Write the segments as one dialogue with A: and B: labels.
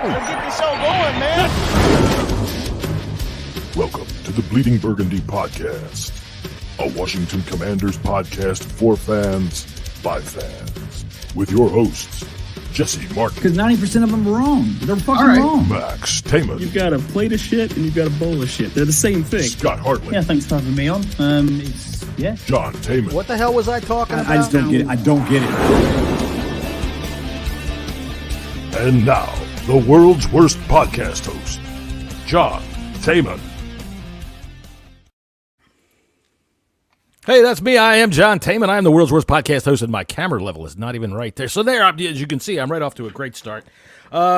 A: Let's get this show going, man.
B: Welcome to the Bleeding Burgundy Podcast, a Washington Commanders podcast for fans, by fans, with your hosts, Jessy Martin.
C: Because 90% of them are wrong. They're fucking wrong.
B: Max Taman.
D: You've got a plate of shit and you've got a bowl of shit. They're the same thing.
B: Scott Hartley.
C: Yeah, thanks for having me on. Yeah.
B: John Taman.
A: What the hell was I talking about?
C: I just don't get it. I don't get it.
B: And now, the world's worst podcast host, John Taman.
E: Hey, that's me. I am John Taman. I am the world's worst podcast host, and my camera level is not even right there. So there, as you can see, I'm right off to a great start.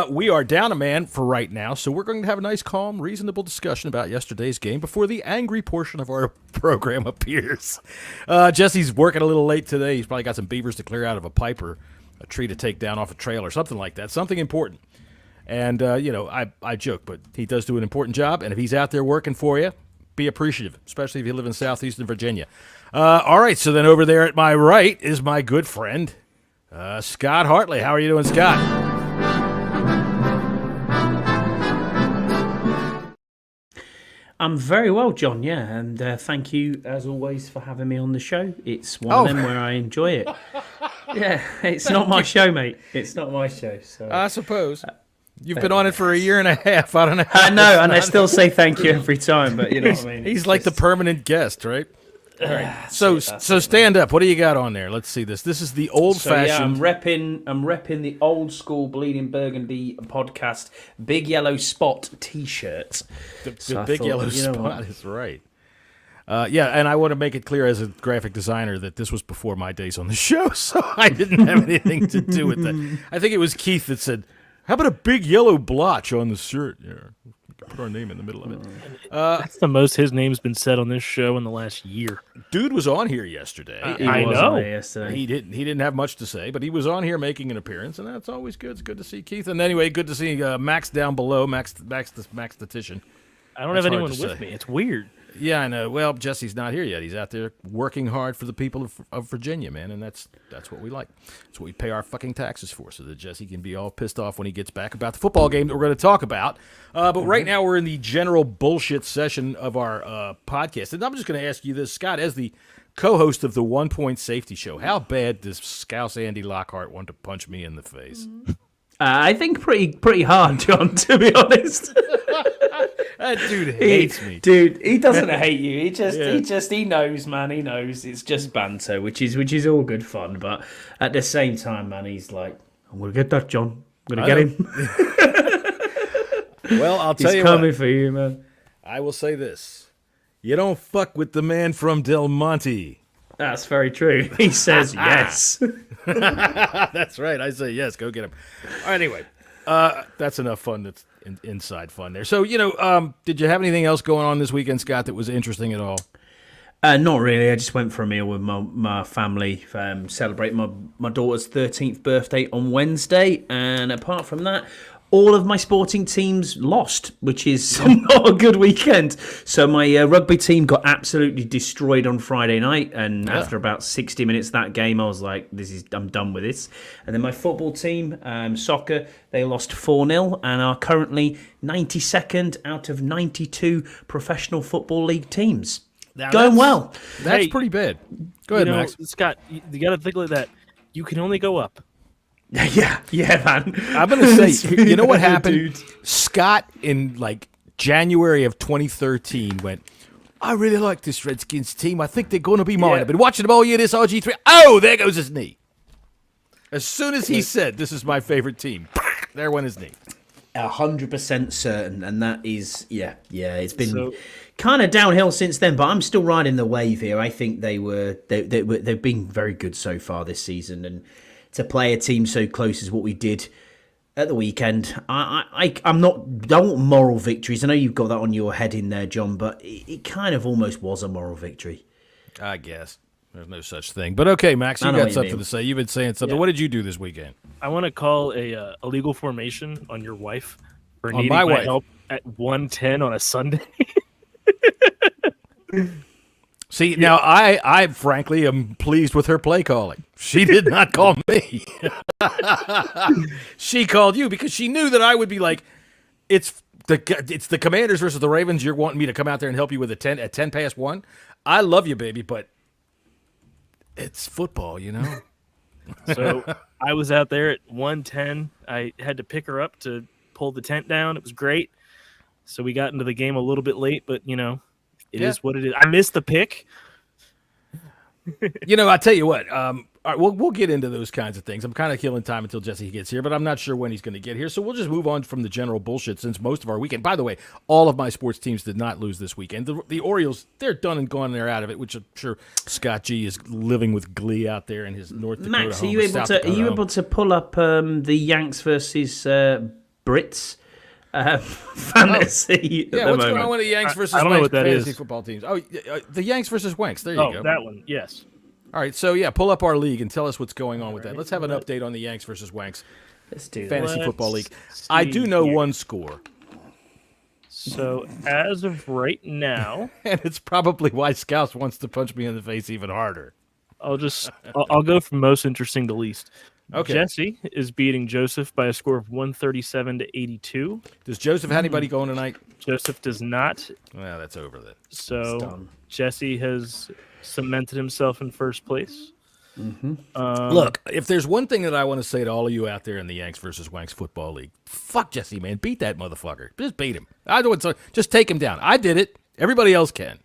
E: We are down a man for right now, so we're going to have a nice, calm, reasonable discussion about yesterday's game before the angry portion of our program appears. Jesse's working a little late today. He's probably got some beavers to clear out of a pipe or a tree to take down off a trail or something like that, something important. And, I joke, but he does do an important job, and if he's out there working for you, be appreciative, especially if you live in southeastern Virginia. All right, so then over there at my right is my good friend, Scott Hartley. How are you doing, Scott?
F: I'm very well, John, yeah, and thank you, as always, for having me on the show. It's one of them where I enjoy it. Yeah, it's not my show, mate. It's not my show. So
E: I suppose. You've been on it for a year and a half. I don't know.
F: I know, and I still say thank you every time, but you know what I mean.
E: He's like the permanent guest, right? All right. So stand up. What do you got on there? Let's see this. This is the old-fashioned.
F: Yeah, I'm repping the old school Bleeding Burgundy podcast Big Yellow Spot T-shirt.
E: The big yellow spot is right. Yeah, and I want to make it clear as a graphic designer that this was before my days on the show, so I didn't have anything to do with that. I think it was Keith that said, "How about a big yellow blotch on the shirt?" Yeah, put our name in the middle of it.
D: That's the most his name's been said on this show in the last year.
E: Dude was on here yesterday.
D: I know.
E: He didn't have much to say, but he was on here making an appearance, and that's always good. It's good to see Keith. And anyway, good to see Max down below, Max the statistician.
D: I don't have anyone with me. It's weird.
E: Yeah, I know. Well, Jesse's not here yet. He's out there working hard for the people of Virginia, man, and that's what we like. That's what we pay our fucking taxes for, so that Jesse can be all pissed off when he gets back about the football game that we're going to talk about. But right now we're in the general bullshit session of our podcast, and I'm just going to ask you this, Scott, as the co-host of the 1 Point Safety Show, how bad does Scouse Andy Lockhart want to punch me in the face?
F: I think pretty hard, John, to be honest.
E: That dude hates me.
F: Dude, he doesn't hate you. He knows, man. He knows. It's just banter, which is all good fun. But at the same time, man, he's like, I'm gonna get that, John. I'm gonna get him.
E: Well, I'll tell you
F: what. He's coming
E: what.
F: for you, man.
E: I will say this: you don't fuck with the man from Del Monte.
F: That's very true. He says yes.
E: That's right. I say yes. Go get him. All right, anyway, that's enough fun. That's inside fun there. So, did you have anything else going on this weekend, Scott, that was interesting at all?
F: Not really. I just went for a meal with my family, celebrate my daughter's 13th birthday on Wednesday. And apart from that, all of my sporting teams lost, which is not a good weekend. So my rugby team got absolutely destroyed on Friday night, and after about 60 minutes of that game, I was like, I'm done with this. And then my football team, soccer, they lost 4-0 and are currently 92nd out of 92 professional football league teams. Going well.
E: That's pretty bad. Go ahead, Max.
D: Scott, you got to think like that. You can only go up.
F: Yeah, man.
E: I'm going to say, you know what happened? Dude. Scott, in January of 2013, went, I really like this Redskins team. I think they're going to be mine. I've been watching them all year, this RG3. Oh, there goes his knee. As soon as he said, this is my favorite team, there went his knee.
F: 100% certain, and that is, it's been kind of downhill since then, but I'm still riding the wave here. I think they've been very good so far this season, and to play a team so close as what we did at the weekend, I don't want moral victories. I know you've got that on your head in there, John, but it kind of almost was a moral victory.
E: I guess. There's no such thing. But okay, Max, you got something to say. You've been saying something. Yeah. What did you do this weekend?
D: I want to call a illegal formation on your wife for needing my help at 1:10 on a Sunday.
E: See, now I frankly am pleased with her play calling. She did not call me. She called you because she knew that I would be like, it's the Commanders versus the Ravens. You're wanting me to come out there and help you with at 10 past 1. I love you, baby, but it's football, you know?
D: So I was out there at 1:10. I had to pick her up to pull the tent down. It was great. So we got into the game a little bit late, but, it is what it is. I missed the pick.
E: I tell you what, all right, we'll get into those kinds of things. I'm kind of killing time until Jesse gets here, but I'm not sure when he's going to get here. So we'll just move on from the general bullshit since most of our weekend. By the way, all of my sports teams did not lose this weekend. The Orioles, they're done and gone. They're out of it, which I'm sure Scott G is living with glee out there in his North Dakota
F: Max,
E: home.
F: are you able to pull up the Yanks versus Brits fantasy?
E: Yeah, what's going on with the Yanks versus
D: I don't know
E: Wanks
D: what that
E: fantasy
D: is.
E: football teams? Oh, the Yanks versus Wanks. There you go.
D: Oh, that one. Yes.
E: All right, so pull up our league and tell us what's going on with that. Let's have an update on the Yanks versus Wanks
F: Let's do that.
E: fantasy football league. I do know one score,
D: So as of right now,
E: and it's probably why Scouts wants to punch me in the face even harder.
D: I'll go from most interesting to least.
E: Okay.
D: Jesse is beating Joseph by a score of 137 to 82.
E: Does Joseph have anybody going tonight?
D: Joseph does not.
E: Well, that's over then.
D: So
F: done.
D: Jesse has cemented himself in first place.
E: Look, if there's one thing that I want to say to all of you out there in the Yanks versus Wanks football league, fuck Jesse, man. Beat that motherfucker. Just beat him. Just take him down. I did it. Everybody else can.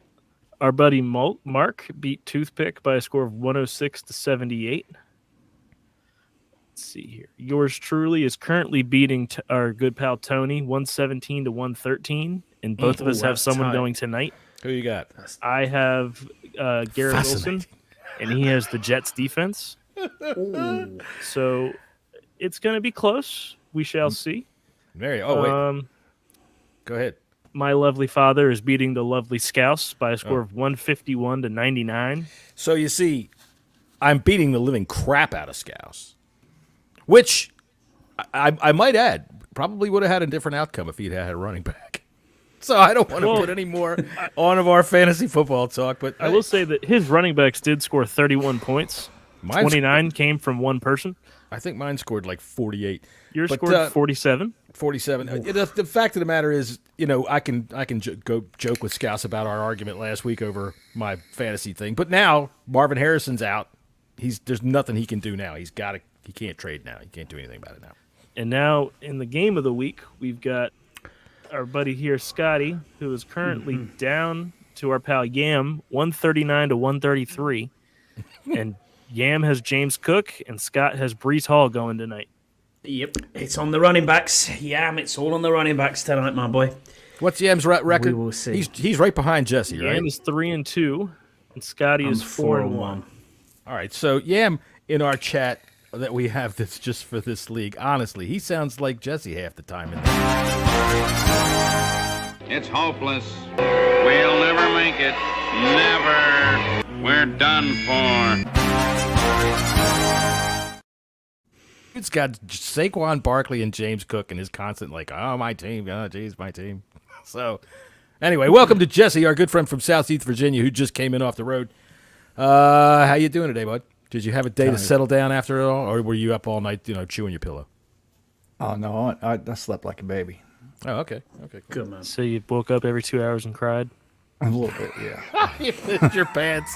D: Our buddy Mark beat Toothpick by a score of 106 to 78. Let's see here. Yours truly is currently beating our good pal Tony 117 to 113, and both of us have someone going tonight.
E: Who you got?
D: I have Garrett Wilson, and he has the Jets defense. So it's going to be close. We shall see.
E: Mary. Oh, wait. Go ahead.
D: My lovely father is beating the lovely Scouse by a score of 151 to 99.
E: So you see, I'm beating the living crap out of Scouse, which I might add probably would have had a different outcome if he'd had a running back. So I don't want to put any more on of our fantasy football talk, but
D: I will say that his running backs did score 31 points. 29 came from one person.
E: I think mine scored like 48.
D: Yours scored 47.
E: 47. The fact of the matter is, I can go joke with Scouse about our argument last week over my fantasy thing, but now Marvin Harrison's out. There's nothing he can do now. He can't trade now. He can't do anything about it now. And
D: now in the game of the week, we've got our buddy here, Scotty, who is currently down to our pal Yam, 139 to 133. And Yam has James Cook, and Scott has Breece Hall going tonight.
F: Yep, it's on the running backs. It's all on the running backs tonight, my boy.
E: What's Yam's record?
F: We will see.
E: He's right behind Jesse, right?
D: Yam is 3-2, and Scotty is 4-1.
E: All right, so Yam in our chat that we have that's just for this league, honestly, he sounds like Jesse half the time.
G: It's hopeless. We'll never make it. Never. We're done for.
E: It's got Saquon Barkley and James Cook and his constant my team, geez, my team. So, anyway, welcome to Jesse, our good friend from Southeast Virginia, who just came in off the road. How you doing today, bud? Did you have a day to settle down after it all, or were you up all night, chewing your pillow?
A: Oh, no, I slept like a baby.
E: Oh, okay, cool.
F: Good man.
D: So you woke up every 2 hours and cried?
A: A little bit, yeah.
E: You pissed your pants.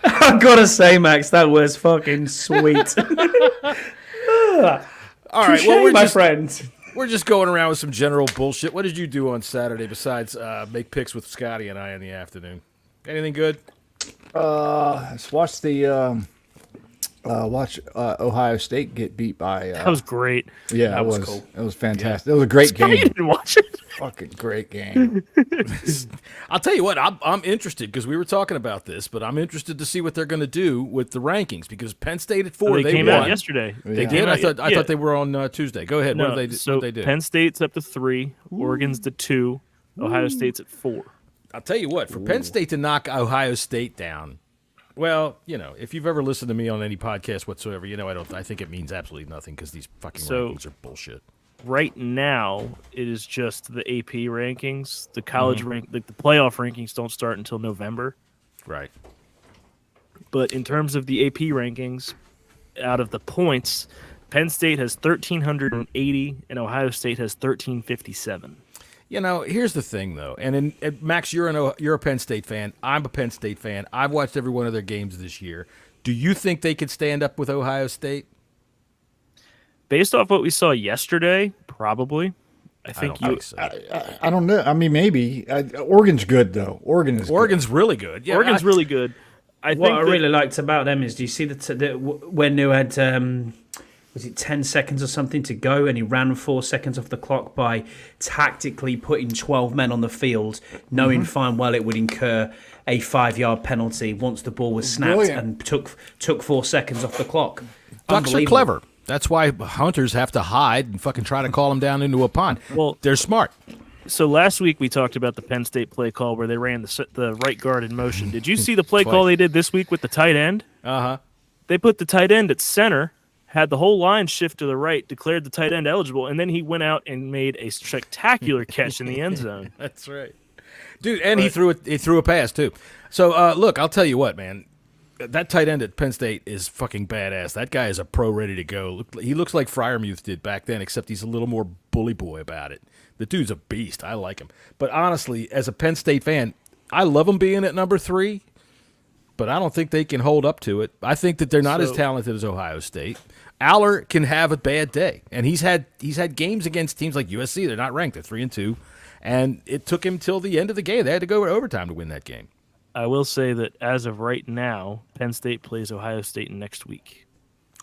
F: I gotta say, Max, that was fucking sweet.
E: All right, well,
F: my friend.
E: We're just going around with some general bullshit. What did you do on Saturday besides make picks with Scotty and I in the afternoon? Anything good?
A: Just watch the Ohio State get beat by.
D: That was great.
A: Yeah,
F: That
A: it
F: was
A: was
F: cool.
A: It was fantastic. It was a great
D: You
A: game.
D: didn't watch it?
A: Fucking great game.
E: I'll tell you what, I'm interested because we were talking about this, but I'm interested to see what they're going to do with the rankings because Penn State at 4,
D: They came
E: won.
D: out yesterday.
E: They
A: Yeah.
E: did. I
D: Yeah.
E: thought they were on Tuesday. Go ahead.
D: No,
E: What did they do?
D: Penn State's up to 3, Oregon's to 2, Ohio State's at 4.
E: I'll tell you what, for Penn State to knock Ohio State down, well, if you've ever listened to me on any podcast whatsoever, I think it means absolutely nothing because these fucking rankings are bullshit.
D: right now, it is just the AP rankings. The college the playoff rankings don't start until November.
E: Right.
D: But in terms of the AP rankings, out of the points, Penn State has 1,380 and Ohio State has 1,357.
E: Here's the thing, though. And Max, you're a Penn State fan. I'm a Penn State fan. I've watched every one of their games this year. Do you think they could stand up with Ohio State?
D: Based off what we saw yesterday, probably. I think
E: so.
A: I don't know. I mean, maybe. Oregon's good, though. Oregon's
E: really good. Yeah,
D: Oregon's really good.
F: What I really liked about them is, do you see when you had was it 10 seconds or something to go, and he ran 4 seconds off the clock by tactically putting 12 men on the field, knowing fine well it would incur a 5-yard penalty once the ball was snapped, and took 4 seconds off the clock.
E: Ducks are clever. That's why hunters have to hide and fucking try to call them down into a pond.
D: Well,
E: they're smart.
D: So last week we talked about the Penn State play call where they ran the right guard in motion. Did you see the play call they did this week with the tight end?
E: Uh-huh.
D: They put the tight end at center, had the whole line shift to the right, declared the tight end eligible, and then he went out and made a spectacular catch in the end zone.
E: That's right. Dude, and he threw a pass too. So look, I'll tell you what, man. That tight end at Penn State is fucking badass. That guy is a pro ready to go. He looks like Freiermuth did back then, except he's a little more bully boy about it. The dude's a beast. I like him. But honestly, as a Penn State fan, I love him being at number 3, but I don't think they can hold up to it. I think that they're not as talented as Ohio State. Aller can have a bad day, and he's had games against teams like USC. They're not ranked. They're 3-2, and it took him till the end of the game. They had to go to overtime to win that game.
D: I will say that as of right now, Penn State plays Ohio State next week.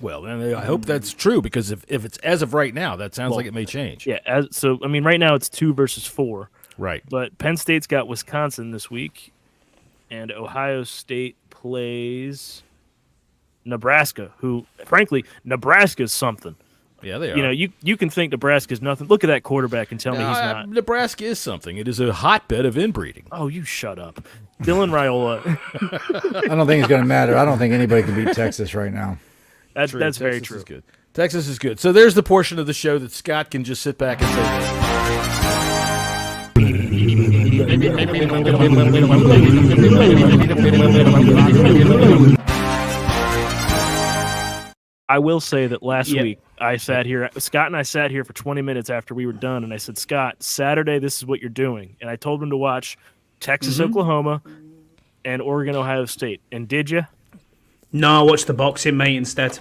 E: Well, then I hope that's true, because if it's as of right now, that sounds like it may change.
D: Yeah, right now it's 2 versus 4.
E: Right.
D: But Penn State's got Wisconsin this week, and Ohio State plays Nebraska, who, frankly, Nebraska's something.
E: Yeah, they are.
D: You can think Nebraska's nothing. Look at that quarterback and tell me he's not.
E: Nebraska is something. It is a hotbed of inbreeding.
D: Oh, you shut up. Dylan Raiola.
A: I don't think it's going to matter. I don't think anybody can beat Texas right now.
D: That's very true.
E: Is good. Texas is good. So there's the portion of the show that Scott can just sit back and say.
D: I will say that last week Scott and I sat here for 20 minutes after we were done, and I said, Scott, Saturday, this is what you're doing. And I told him to watch Texas, Oklahoma, and Oregon, Ohio State. And did you?
F: No, I watched the boxing, mate, instead.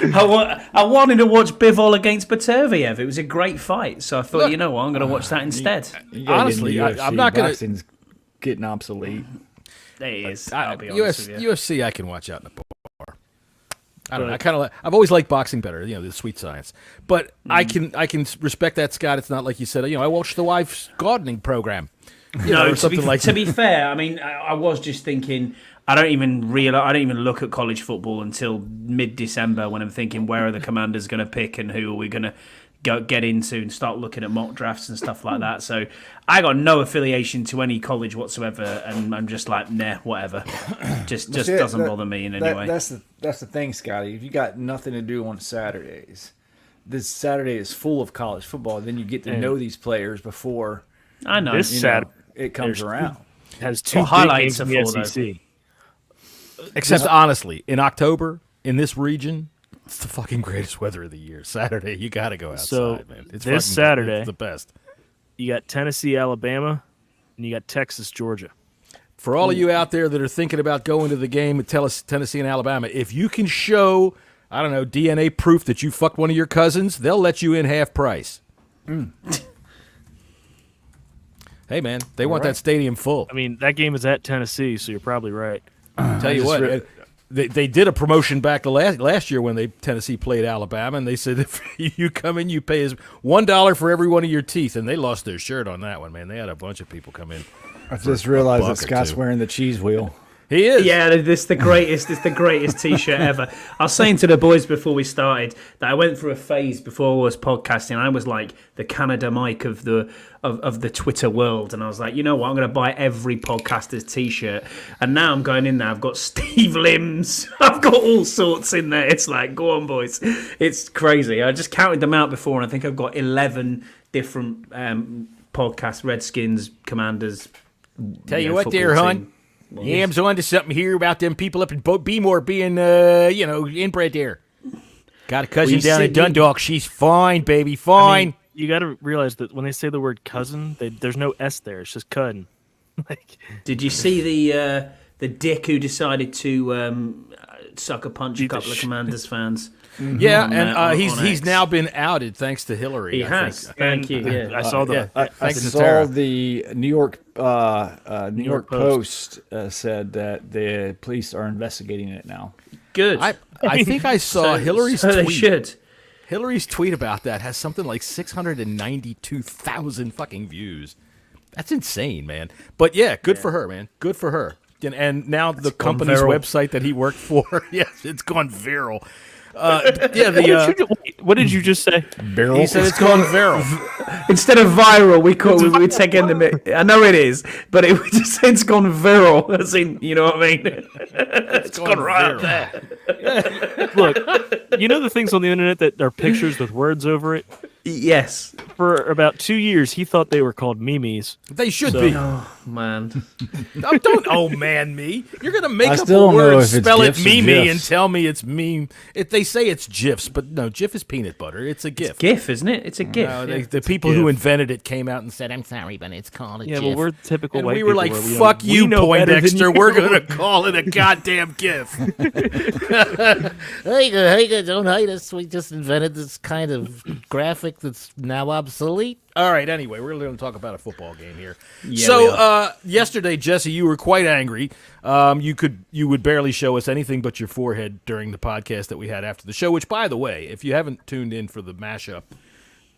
F: I wanted to watch Bivol against Baterviev. It was a great fight, so I thought, you know what, I'm going to watch that instead.
E: Honestly, I'm not going to.
A: Boxing's getting obsolete.
F: It is. I'll be honest with you.
E: UFC, I can watch out in the bar. I don't know. I've always liked boxing better. The sweet science. But I can respect that, Scott. It's not like you said. I watched the wife's gardening program.
F: To be fair, I mean, I was just thinking. I don't even look at college football until mid-December when I'm thinking, where are the Commanders going to pick and who are we going to get into, and start looking at mock drafts and stuff like that. So I got no affiliation to any college whatsoever, and I'm just like, nah, whatever. Just doesn't bother me in any way.
A: That's the thing, Scotty. If you got nothing to do on Saturdays, this Saturday is full of college football. Then you get to know these players before.
F: I know.
A: It comes around.
D: Has 2
F: highlights
D: games in the SEC.
E: Except honestly, in October in this region, it's the fucking greatest weather of the year. Saturday, you got to go outside, man. It's
D: this Saturday,
E: it's the best.
D: You got Tennessee, Alabama, and you got Texas, Georgia.
E: For all of you out there that are thinking about going to the game with Tennessee and Alabama, if you can show, I don't know, DNA proof that you fucked one of your cousins, they'll let you in half price. Hey, man, they want that stadium full.
D: I mean, that game is at Tennessee, so you're probably right.
E: Tell you what, they did a promotion back to last year when Tennessee played Alabama, and they said if you come in, you pay $1 for every one of your teeth, and they lost their shirt on that one, man. They had a bunch of people come in.
A: I just realized that Scott's wearing the cheese wheel.
E: He is.
F: Yeah, this is the greatest. It's the greatest T-shirt ever. I was saying to the boys before we started that I went through a phase before I was podcasting. I was like the Canada Mike of the Twitter world, and I was like, you know what? I'm going to buy every podcaster's T-shirt. And now I'm going in there. I've got Steve Limbs. I've got all sorts in there. It's like, go on, boys. It's crazy. I just counted them out before, and I think I've got 11 different podcasts: Redskins, Commanders.
E: Tell you what, there, hon. Yam's on to something here about them people up in Beemore being, inbred there. Got a cousin down in Dundalk. She's fine, baby, fine.
D: I mean, you got to realize that when they say the word cousin, there's no S there. It's just cousin.
F: Did you see the dick who decided to sucker punch a couple of Commanders fans?
E: Yeah, and he's now been outed thanks to Hillary.
F: He has. Thank you. Yeah.
D: I saw the.
A: I saw the New York Post said that the police are investigating it now.
F: Good.
E: I think I saw Hillary's
F: so
E: tweet.
F: They should.
E: Hillary's tweet about that has something like 692,000 fucking views. That's insane, man. But yeah, good for her, man. Good for her. And now the company's website that he worked for, yes, it's gone viral.
D: What did you just say?
A: Barrel.
E: He said it's gone viral.
F: Instead of viral, we take in the. I know it is, but it just it's gone viral. As in, you know what I mean? It's gone right up there.
D: Look, you know the things on the internet that are pictures with words over it?
F: Yes.
D: For about 2 years, he thought they were called memes.
E: They should be.
F: Oh man.
E: Don't oh man me. You're gonna make up
A: still
E: a
A: don't know
E: word,
A: if it's
E: spell it
A: GIFs or
E: meme and
A: GIFs.
E: tell me it's meme. They say it's GIFs, but no, GIF is peanut butter. It's a GIF.
F: GIF, isn't it? It's a GIF.
E: No,
F: yeah.
E: the people who invented it came out and said, "I'm sorry, but it's called a
D: Yeah,
E: GIF."
D: well, we're typical
E: and
D: white
E: we were
D: people
E: like,
D: where we
E: "Fuck
D: we
E: you,
D: know better than
E: Poindexter.
D: you.
E: We're gonna call it a goddamn GIF."
H: Hey, don't hate us. We just invented this kind of graphic that's now obsolete.
E: All right. Anyway, we're going to talk about a football game here.
F: Yeah,
E: So yesterday, Jesse, you were quite angry. You would barely show us anything but your forehead during the podcast that we had after the show. Which, by the way, if you haven't tuned in for the mashup,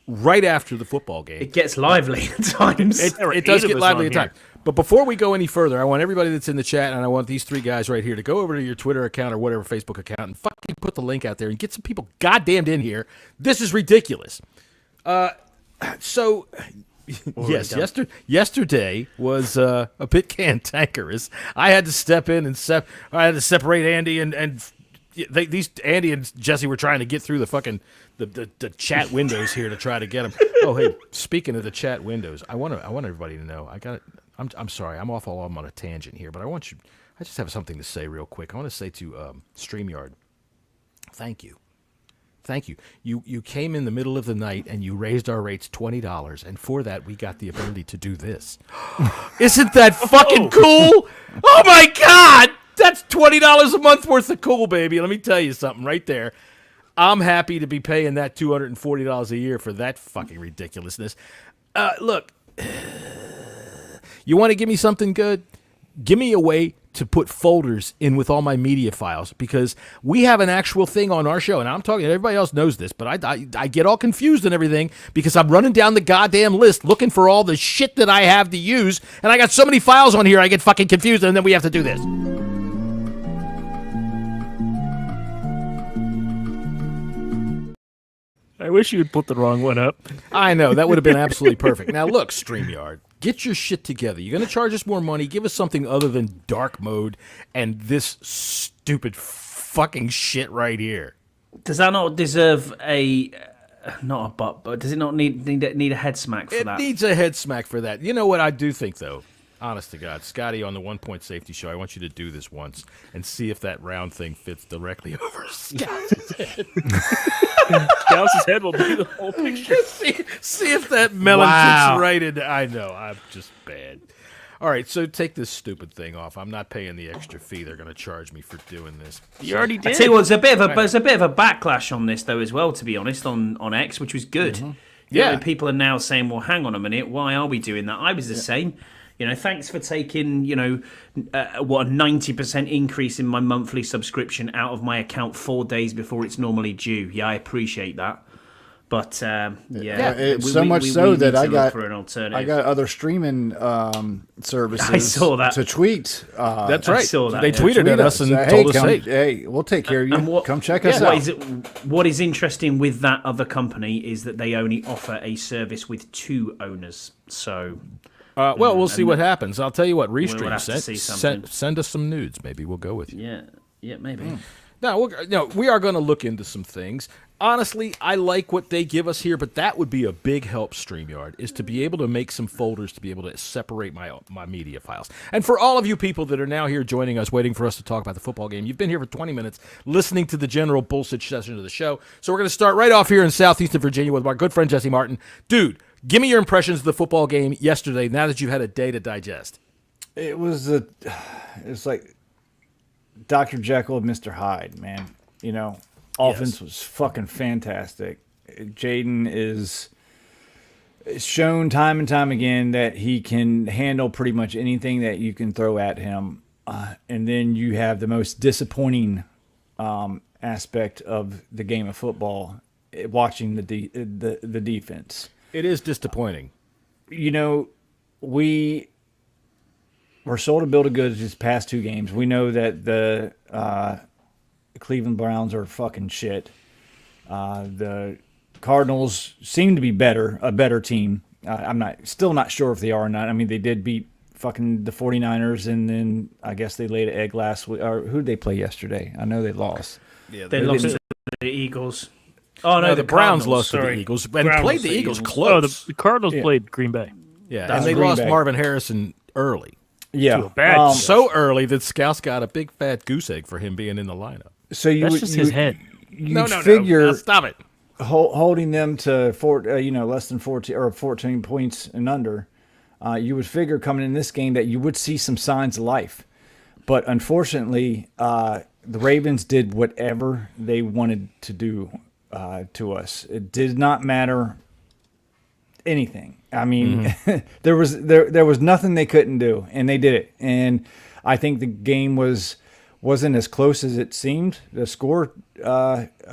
E: right after the football game,
F: It gets lively at times.
E: it does get lively at times. But before we go any further, I want everybody that's in the chat, and I want these three guys right here to go over to your Twitter account or whatever Facebook account and fucking put the link out there and get some people goddamned in here. This is ridiculous. So, yes, yesterday was a bit cantankerous. I had to step in and I had to separate Andy and Andy and Jesse were trying to get through the fucking the chat windows here to try to get them. Oh, hey, speaking of the chat windows, I want everybody to know. I'm sorry, I'm off on a tangent here, but I just have something to say real quick. I want to say to StreamYard, thank you. Thank you. You came in the middle of the night and you raised our rates $20, and for that we got the ability to do this. Isn't that fucking cool? Oh my God! That's $20 a month worth of cool, baby. Let me tell you something right there. I'm happy to be paying that $240 a year for that fucking ridiculousness. Look, you want to give me something good? Give me a way to put folders in with all my media files, because we have an actual thing on our show, and I'm talking, everybody else knows this, but I get all confused and everything because I'm running down the goddamn list looking for all the shit that I have to use, and I got so many files on here I get fucking confused, and then we have to do this.
D: I wish you would put the wrong one up.
E: I know, that would have been absolutely perfect. Now look, StreamYard, get your shit together. You're going to charge us more money. Give us something other than dark mode and this stupid fucking shit right here.
F: Does that not deserve a not a butt, but does it not need a head smack for that?
E: It needs a head smack for that. You know what I do think though? Honest to God, Scotty, on the 1 Point Safety Show, I want you to do this once and see if that round thing fits directly over Scott's head.
D: Scott's head will be the whole picture.
E: see if that melon fits right in. I know, I'm just bad. All right, so take this stupid thing off. I'm not paying the extra fee they're going to charge me for doing this.
D: You already did.
F: I tell you what, there's a bit of a backlash on this though as well. To be honest, on X, which was good.
E: Mm-hmm.
F: Yeah, people are now saying, "Well, hang on a minute, why are we doing that?" I was the same. You know, thanks for taking, a 90% increase in my monthly subscription out of my account 4 days before it's normally due. Yeah, I appreciate that. But
A: It's so much so
F: need
A: that
F: to
A: I
F: look
A: got
F: for an alternative.
A: I got other streaming services.
F: I saw that.
A: To tweet.
E: That's
F: I
E: right.
F: saw that,
E: They
F: yeah.
E: tweeted at us and told us,
A: hey, we'll take care of you.
F: And
A: Come check us out.
F: What is interesting with that other company is that they only offer a service with 2 owners. So,
E: well, we'll see what happens. I'll tell you what,
F: We'll
E: Restream,
F: have to see something.
E: send us some nudes. Maybe we'll go with you.
F: yeah, maybe.
E: No, we are going to look into some things. Honestly, I like what they give us here, but that would be a big help, StreamYard, is to be able to make some folders to be able to separate my media files. And for all of you people that are now here joining us, waiting for us to talk about the football game, you've been here for 20 minutes listening to the general bullshit session of the show. So we're going to start right off here in southeastern Virginia with our good friend Jesse Martin. Dude, give me your impressions of the football game yesterday now that you've had a day to digest.
A: It's like Dr. Jekyll and Mr. Hyde, man. Offense was fucking fantastic. Jaden is shown time and time again that he can handle pretty much anything that you can throw at him. And then you have the most disappointing aspect of the game of football, watching the defense.
E: It is disappointing.
A: We were sold a bill of goods these past 2 games. We know that the Cleveland Browns are fucking shit. The Cardinals seem to be a better team. I'm still not sure if they are or not. I mean, they did beat fucking the 49ers, and then I guess they laid an egg last week. Or who did they play yesterday? I know they lost.
F: Yeah, they lost to the Eagles. Oh no,
E: the Browns lost to the Eagles and played the Eagles close.
D: The Cardinals played Green Bay.
E: Yeah, and they lost Marvin Harrison early.
A: Yeah,
E: so early that Scouts got a big fat goose egg for him being in the lineup.
A: So
D: That's just his head.
A: No,
E: no, stop it.
A: Holding them to less than 14 points and under, you would figure coming in this game that you would see some signs of life. But unfortunately, the Ravens did whatever they wanted to do to us. It did not matter anything. I mean, there was nothing they couldn't do, and they did it. And I think the game wasn't as close as it seemed. The score, but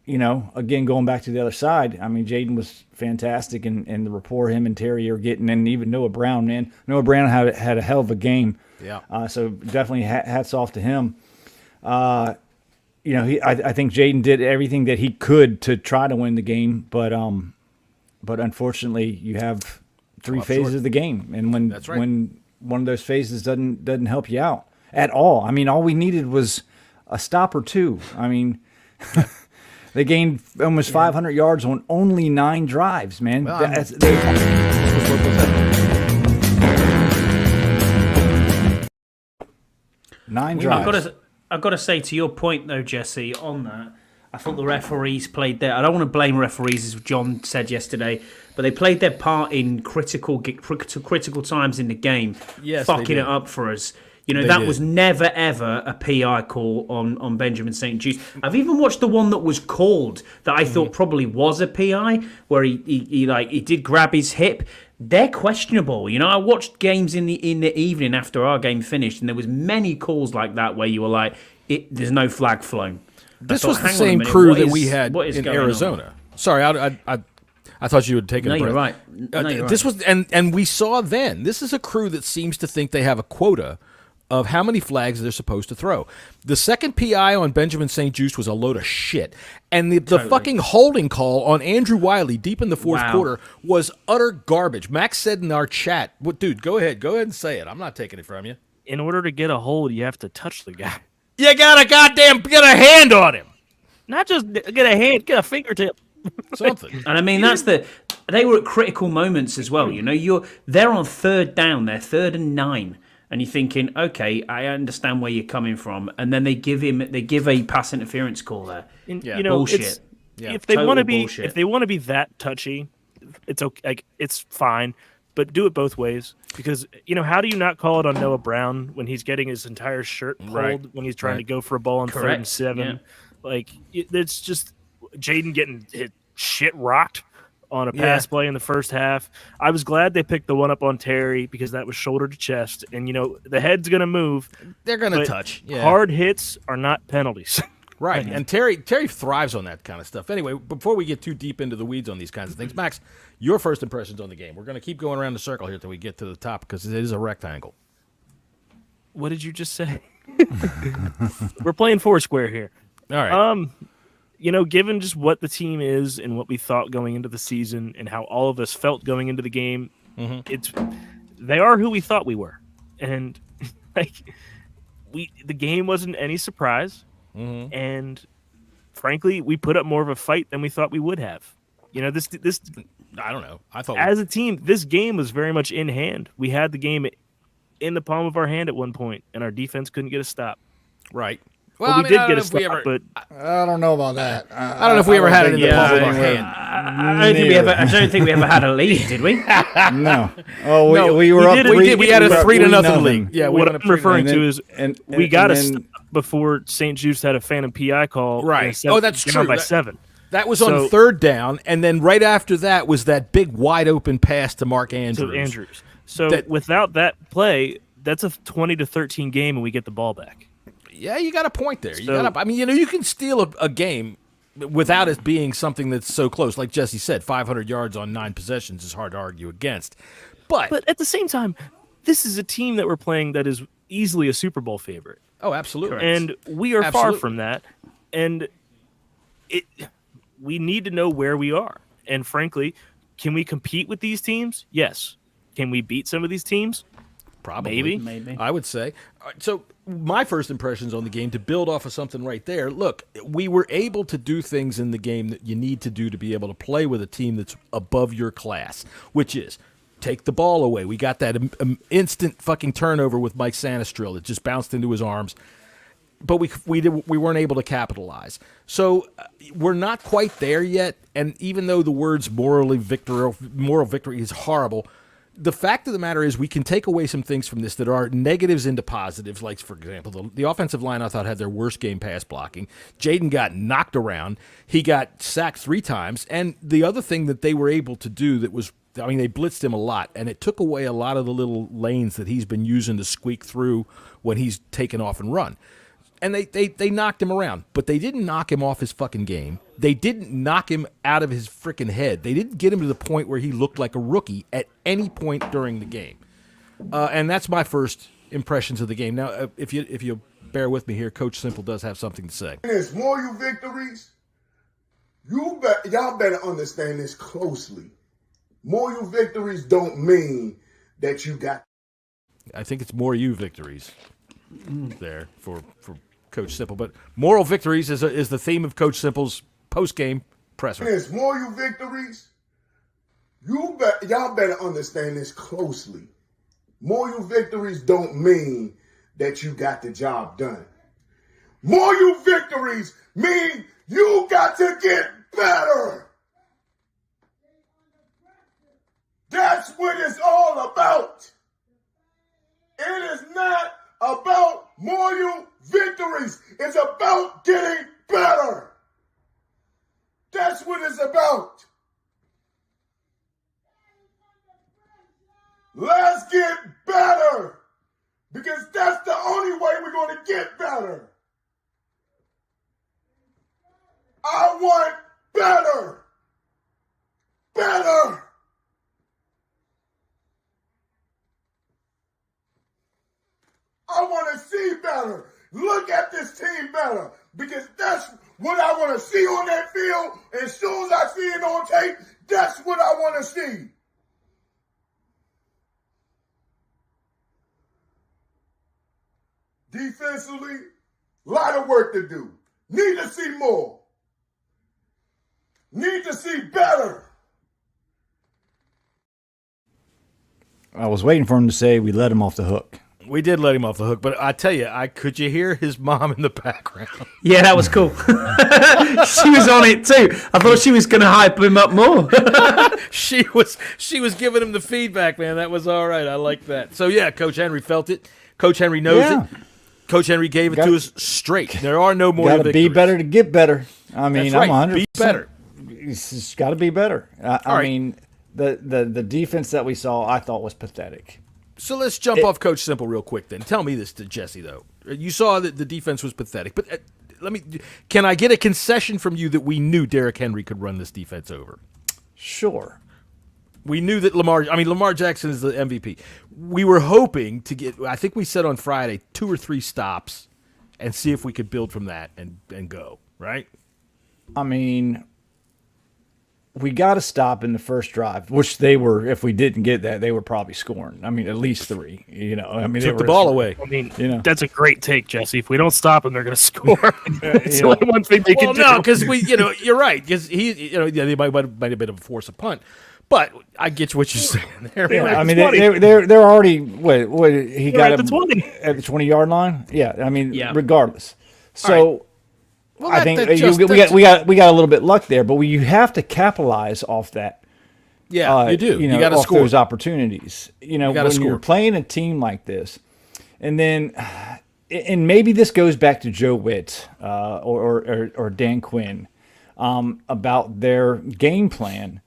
A: again, going back to the other side, I mean, Jaden was fantastic, and the rapport him and Terry are getting, and even Noah Brown, man. Noah Brown had a hell of a game.
E: Yeah.
A: So definitely hats off to him. I think Jaden did everything that he could to try to win the game, but unfortunately, you have 3 phases of the game, and when one of those phases doesn't help you out at all. I mean, all we needed was a stop or 2. I mean, they gained almost 500 yards on only 9 drives, man.
E: Well,
A: 9 drives.
F: I've got to say, to your point though, Jesse, on that, I thought the referees played their. I don't want to blame referees, as John said yesterday, but they played their part in critical times in the game, fucking it up for us. That was never ever a PI call on Benjamin St. Just. I've even watched the one that was called that I thought probably was a PI, where he did grab his hip. They're questionable. I watched games in the evening after our game finished, and there was many calls like that where you were like, "There's no flag flown."
E: This was the same crew that we had in Arizona. Sorry, I thought you would take it.
F: No, you're right.
E: This was, and we saw then. This is a crew that seems to think they have a quota of how many flags they're supposed to throw. The second PI on Benjamin St. Just was a load of shit. And the fucking holding call on Andrew Wiley deep in the fourth quarter was utter garbage. Max said in our chat, dude, go ahead and say it. I'm not taking it from you.
D: In order to get a hold, you have to touch the guy.
E: You gotta get a hand on him.
D: Not just get a hand, get a fingertip.
E: Something.
F: And I mean, they were at critical moments as well. They're on 3rd down, they're 3rd and 9. And you're thinking, okay, I understand where you're coming from, and then they give a pass interference call there. Bullshit.
D: If they want to be that touchy, it's okay. Like, it's fine, but do it both ways. Because how do you not call it on Noah Brown when he's getting his entire shirt pulled when he's trying to go for a ball on 3rd and 7? Yeah. Like, it's just Jaden getting hit shit rocked on a pass play in the first half. I was glad they picked the one up on Terry because that was shoulder to chest. And, the head's going to move.
E: They're going to touch. Yeah.
D: Hard hits are not penalties.
E: Right, and Terry thrives on that kind of stuff. Anyway, before we get too deep into the weeds on these kinds of things, Max, your first impressions on the game. We're going to keep going around the circle here until we get to the top because it is a rectangle.
D: What did you just say? We're playing Foursquare here.
E: All right.
D: Given just what the team is and what we thought going into the season and how all of us felt going into the game, they are who we thought we were, and the game wasn't any surprise, and frankly, we put up more of a fight than we thought we would have. This
E: I don't know. I thought
D: as a team, this game was very much in hand. We had the game in the palm of our hand at one point, and our defense couldn't get a stop.
E: Right.
D: Well, we did get a stop, but
A: I don't know about that.
E: I don't know if we ever had it in the palm of our hand.
F: I don't think we ever had a lead, did we?
A: No. Oh, we were up.
E: We had a 3-0 lead. Yeah,
D: what I'm referring to is we got a stop
A: then
D: before St. Jude's had a phantom PI call.
E: Right. That's true.
D: By 7.
E: That was on third down, and then right after that was that big wide open pass to Mark Andrews.
D: So without that play, that's a 20-13 game, and we get the ball back.
E: Yeah, you got a point there. You can steal a game without it being something that's so close. Like Jesse said, 500 yards on 9 possessions is hard to argue against. But
D: at the same time, this is a team that we're playing that is easily a Super Bowl favorite.
E: Oh, absolutely.
D: And we are far from that. And we need to know where we are. And frankly, can we compete with these teams? Yes. Can we beat some of these teams?
E: Probably.
F: Maybe.
E: I would say. So my first impressions on the game, to build off of something right there, look, we were able to do things in the game that you need to do to be able to play with a team that's above your class, which is take the ball away. We got that instant fucking turnover with Mike Sanistrill. It just bounced into his arms. But we weren't able to capitalize. So we're not quite there yet. And even though the words moral victory is horrible, the fact of the matter is we can take away some things from this that are negatives into positives. Like, for example, the offensive line I thought had their worst game pass blocking. Jaden got knocked around. He got sacked 3 times. And the other thing that they were able to do they blitzed him a lot, and it took away a lot of the little lanes that he's been using to squeak through when he's taken off and run. And they knocked him around, but they didn't knock him off his fucking game. They didn't knock him out of his freaking head. They didn't get him to the point where he looked like a rookie at any point during the game. And that's my first impressions of the game. Now, if you bear with me here, Coach Simple does have something to say.
I: There's more you victories. Y'all better understand this closely. More you victories don't mean that you got.
E: I think it's more you victories there for Coach Simple, but moral victories is the theme of Coach Simple's post-game presser.
I: There's more you victories. Y'all better understand this closely. More you victories don't mean that you got the job done. More you victories mean you got to get better. That's what it's all about. It is not about more you victories. It's about getting better. That's what it's about. Let's get better. Because that's the only way we're going to get better. I want better. Better. I want to see better. Look at this team better. Because that's what I want to see on that field. As soon as I see it on tape, that's what I want to see. Defensively, a lot of work to do. Need to see more. Need to see better.
A: I was waiting for him to say we let him off the hook.
E: We did let him off the hook, but I tell you, could you hear his mom in the background?
F: Yeah, that was cool. She was on it too. I thought she was going to hype him up more.
E: She was giving him the feedback, man. That was all right. I like that. So yeah, Coach Henry felt it. Coach Henry knows it. Coach Henry gave it to us straight. There are no more victories.
A: Got to be better to get better. I mean,
E: That's right.
A: I'm 100%.
E: Be better.
A: It's got to be better. I mean, the defense that we saw, I thought was pathetic.
E: So let's jump off Coach Simple real quick then. Tell me this, to Jesse, though. You saw that the defense was pathetic, but Can I get a concession from you that we knew Derrick Henry could run this defense over?
A: Sure.
E: We knew that Lamar Jackson is the MVP. We were hoping to get, I think we said on Friday, 2 or 3 stops and see if we could build from that and go, right?
A: I mean, we got to stop in the first drive, which they were, if we didn't get that, they were probably scoring. I mean, at least 3, I mean,
E: Took the ball away.
D: I mean, that's a great take, Jesse. If we don't stop them, they're going to score. It's the only one thing they can do.
E: No, because you're right. Because they might have been a force a punt. But I get what you're saying there.
A: Yeah, I mean, they're already what he got
D: at the 20
A: at the 20-yard line. Yeah, I mean,
F: Yeah.
A: regardless. So
E: Well,
A: I think we got a little bit luck there, but you have to capitalize off that.
E: Yeah, you do. You got to
A: off
E: score
A: those opportunities. When
E: score.
A: you're playing a team like this, and then, and maybe this goes back to Joe Witt or Dan Quinn about their game plan.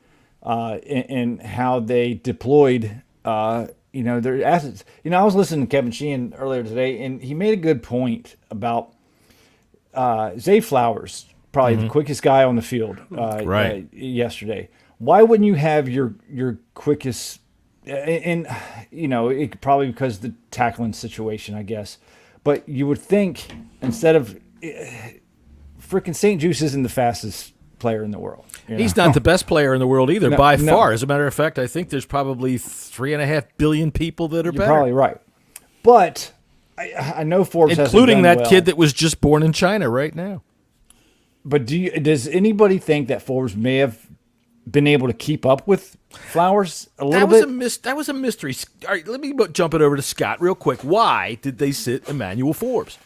A: And how they deployed, their assets. I was listening to Kevin Sheehan earlier today, and he made a good point about Zay Flowers, probably the quickest guy on the field yesterday. Why wouldn't you have your quickest? And it probably because of the tackling situation, I guess. But you would think instead of freaking St. Juice isn't the fastest player in the world.
E: He's not the best player in the world either, by far. As a matter of fact, I think there's probably 3.5 billion people that are better.
A: You're probably right. But I know Forbes
E: including
A: hasn't done
E: that kid that was just born in China right now.
A: But does anybody think that Forbes may have been able to keep up with Flowers a little bit?
E: That was a mystery. All right, let me jump it over to Scott real quick. Why did they sit Emmanuel Forbes?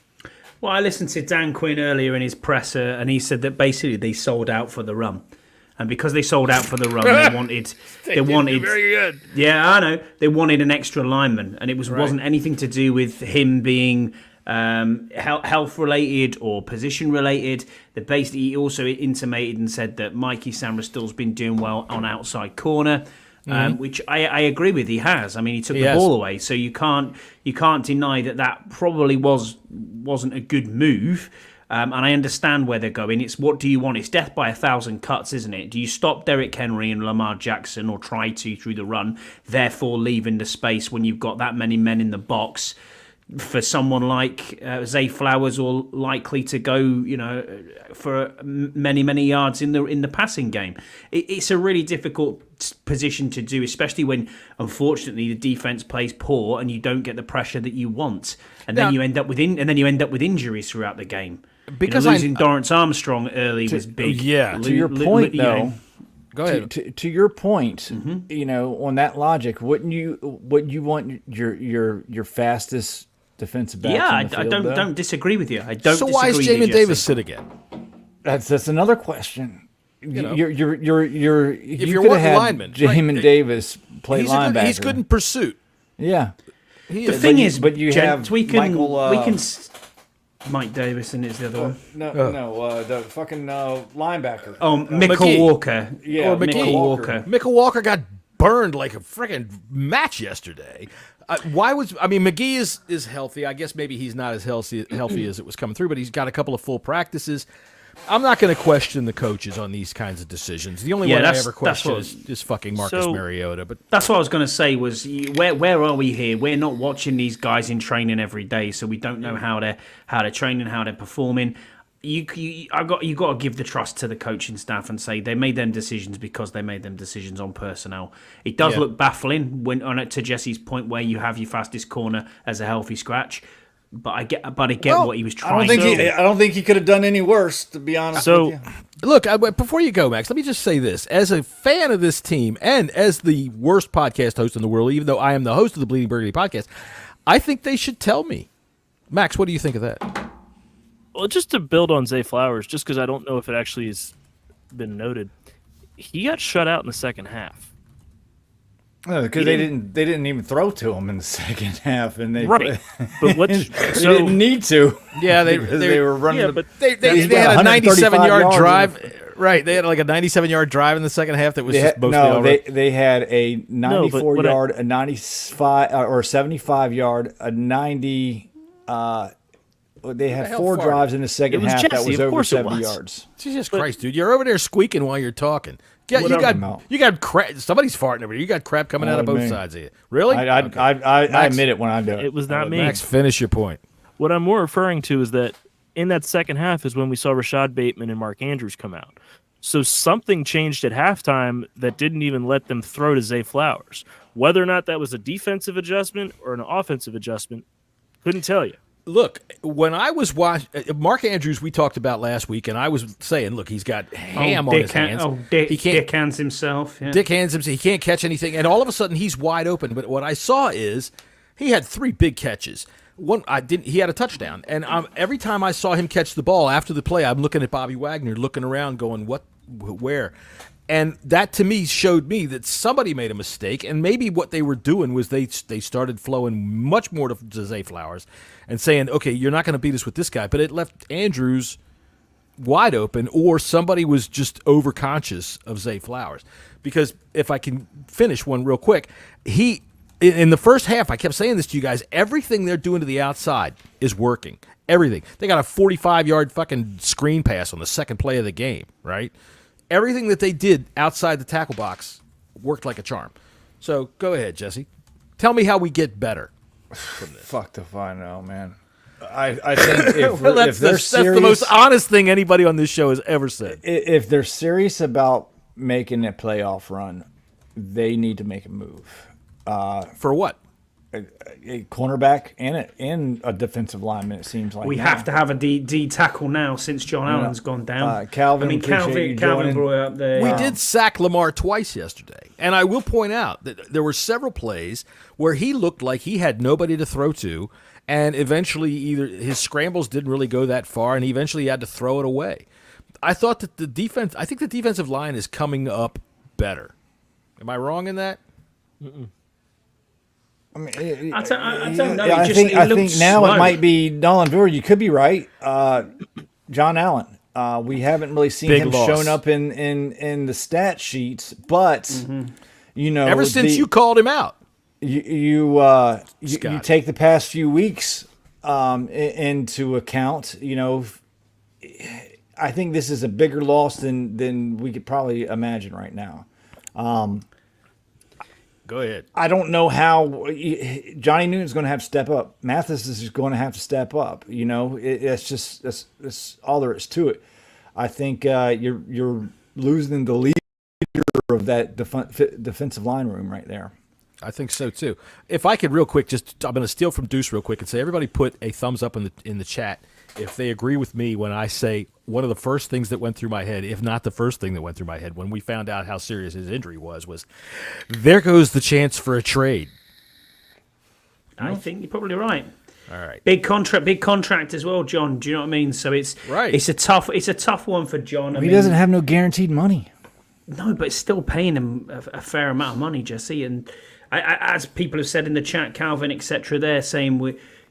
F: Well, I listened to Dan Quinn earlier in his presser, and he said that basically they sold out for the run. And because they sold out for the run, they wanted
E: very good.
F: Yeah, I know. They wanted an extra lineman, and it wasn't anything to do with him being health related or position related. That basically he also intimated and said that Mikey Samrastill's been doing well on outside corner. Which I agree with. He has. I mean, he took the ball away, so you can't deny that probably wasn't a good move. And I understand where they're going. It's what do you want? It's death by 1,000 cuts, isn't it? Do you stop Derrick Henry and Lamar Jackson, or try to through the run, therefore leaving the space when you've got that many men in the box? For someone like Zay Flowers, or likely to go, for many yards in the passing game, it's a really difficult position to do, especially when, unfortunately, the defense plays poor and you don't get the pressure that you want, and then you end up with injuries throughout the game.
E: Because
F: losing Dorrance Armstrong early was big.
A: Yeah, to your point, though.
E: Go ahead.
A: To your point, on that logic, wouldn't you want your fastest defensive back?
F: Yeah,
A: in the field,
F: I don't disagree with you. I don't.
E: So why is Jamin Davis sit again?
A: That's another question. You
E: if you're
A: could have had
E: linemen,
A: Jamin Davis play linebacker.
E: He's good in pursuit.
A: Yeah.
F: The thing is,
A: but you have Michael.
F: Mike Davis, and it's the other one.
A: No, the fucking linebacker.
F: Oh, Michael Walker.
A: Yeah,
E: or McGee. Michael Walker got burned like a freaking match yesterday. McGee is healthy. I guess maybe he's not as healthy as it was coming through, but he's got a couple of full practices. I'm not going to question the coaches on these kinds of decisions. The only one I ever question is fucking Marcus Mariota. But
F: that's what I was going to say was, where are we here? We're not watching these guys in training every day, so we don't know how they're training, how they're performing. You got to give the trust to the coaching staff and say they made them decisions because they made them decisions on personnel. It does look baffling when, to Jesse's point, where you have your fastest corner as a healthy scratch. But I get what he was trying.
A: I don't think he could have done any worse, to be honest with you.
E: Look, before you go, Max, let me just say this: as a fan of this team and as the worst podcast host in the world, even though I am the host of the Bleeding Burgundy podcast, I think they should tell me. Max, what do you think of that?
D: Well, just to build on Zay Flowers, just because I don't know if it actually has been noted, he got shut out in the second half.
A: Because they didn't even throw to him in the second half, and they
D: but
A: they didn't need to.
E: Yeah, they
A: were running.
D: Yeah, but
E: they had a 97-yard drive. Right, they had like a 97-yard drive in the second half that was
A: they had a 94-yard, a 95 or 75-yard, a 90. They had
E: hell
A: 4
E: farted?
A: drives in the second
D: It was
A: half that
D: Jessy,
A: was
D: of
A: over
D: course it
A: 70
D: was.
A: yards.
E: Jesus Christ, dude! You're over there squeaking while you're talking. Yeah,
A: What
E: you
A: are
E: got
A: you about?
E: you got crap. Somebody's farting over here. You got crap coming out of both
A: me.
E: sides of you. Really?
A: I
E: Max-
A: admit it when I do it.
D: It was not me.
E: Max, finish your point.
D: What I'm more referring to is that in that second half is when we saw Rashad Bateman and Mark Andrews come out. So something changed at halftime that didn't even let them throw to Zay Flowers. Whether or not that was a defensive adjustment or an offensive adjustment, couldn't tell you.
E: Look, when I was watching Mark Andrews, we talked about last week, and I was saying, look, he's got ham on his hands.
F: Dick hands himself. Yeah.
E: Dick hands himself. He can't catch anything, and all of a sudden he's wide open. But what I saw is he had 3 big catches. One, he had a touchdown, and every time I saw him catch the ball after the play, I'm looking at Bobby Wagner, looking around, going, "What, where?" And that to me showed me that somebody made a mistake, and maybe what they were doing was they started flowing much more to Zay Flowers and saying, "Okay, you're not going to beat us with this guy," but it left Andrews wide open, or somebody was just overconscious of Zay Flowers. Because if I can finish one real quick, in the first half, I kept saying this to you guys, everything they're doing to the outside is working. Everything. They got a 45-yard fucking screen pass on the second play of the game, right? Everything that they did outside the tackle box worked like a charm. So go ahead, Jesse. Tell me how we get better from this.
A: Fuck if I know, man. I think if,
E: Well,
A: if they're
E: that's
A: serious,
E: the most honest thing anybody on this show has ever said.
A: if they're serious about making a playoff run, they need to make a move.
E: For what?
A: A cornerback and a defensive lineman. It seems like
F: We
A: now.
F: have to have a D tackle now since John Allen's gone down.
A: Calvin,
F: I mean,
A: appreciate you
F: Calvin
A: joining.
F: brought up the.
E: We did sack Lamar twice yesterday. And I will point out that there were several plays where he looked like he had nobody to throw to, and eventually either his scrambles didn't really go that far, and he eventually had to throw it away. I thought that the defensive line is coming up better. Am I wrong in that?
A: I mean,
F: I don't know.
A: I think now it might be Nolan Brewer. You could be right. John Allen. We haven't really seen
E: Big
A: him
E: loss.
A: shown up in the stat sheets, but you know,
E: Ever since you called him out.
A: you take the past few weeks into account. You know, I think this is a bigger loss than we could probably imagine right now.
E: Go ahead.
A: I don't know how Johnny Newton's going to have to step up. Mathis is just going to have to step up. You know, that's all there is to it. I think you're losing the leader of that defensive line room right there.
E: I think so too. If I could real quick, I'm going to steal from Deuce real quick and say everybody put a thumbs up in the chat if they agree with me when I say one of the first things that went through my head, if not the first thing that went through my head when we found out how serious his injury was there goes the chance for a trade.
F: I think you're probably right.
E: All right.
F: Big contract as well, John. Do you know what I mean? So it's
E: Right.
F: It's a tough one for John. I
A: He
F: mean,
A: doesn't have no guaranteed money.
F: No, but it's still paying him a fair amount of money, Jesse. And as people have said in the chat, Calvin, etc., they're saying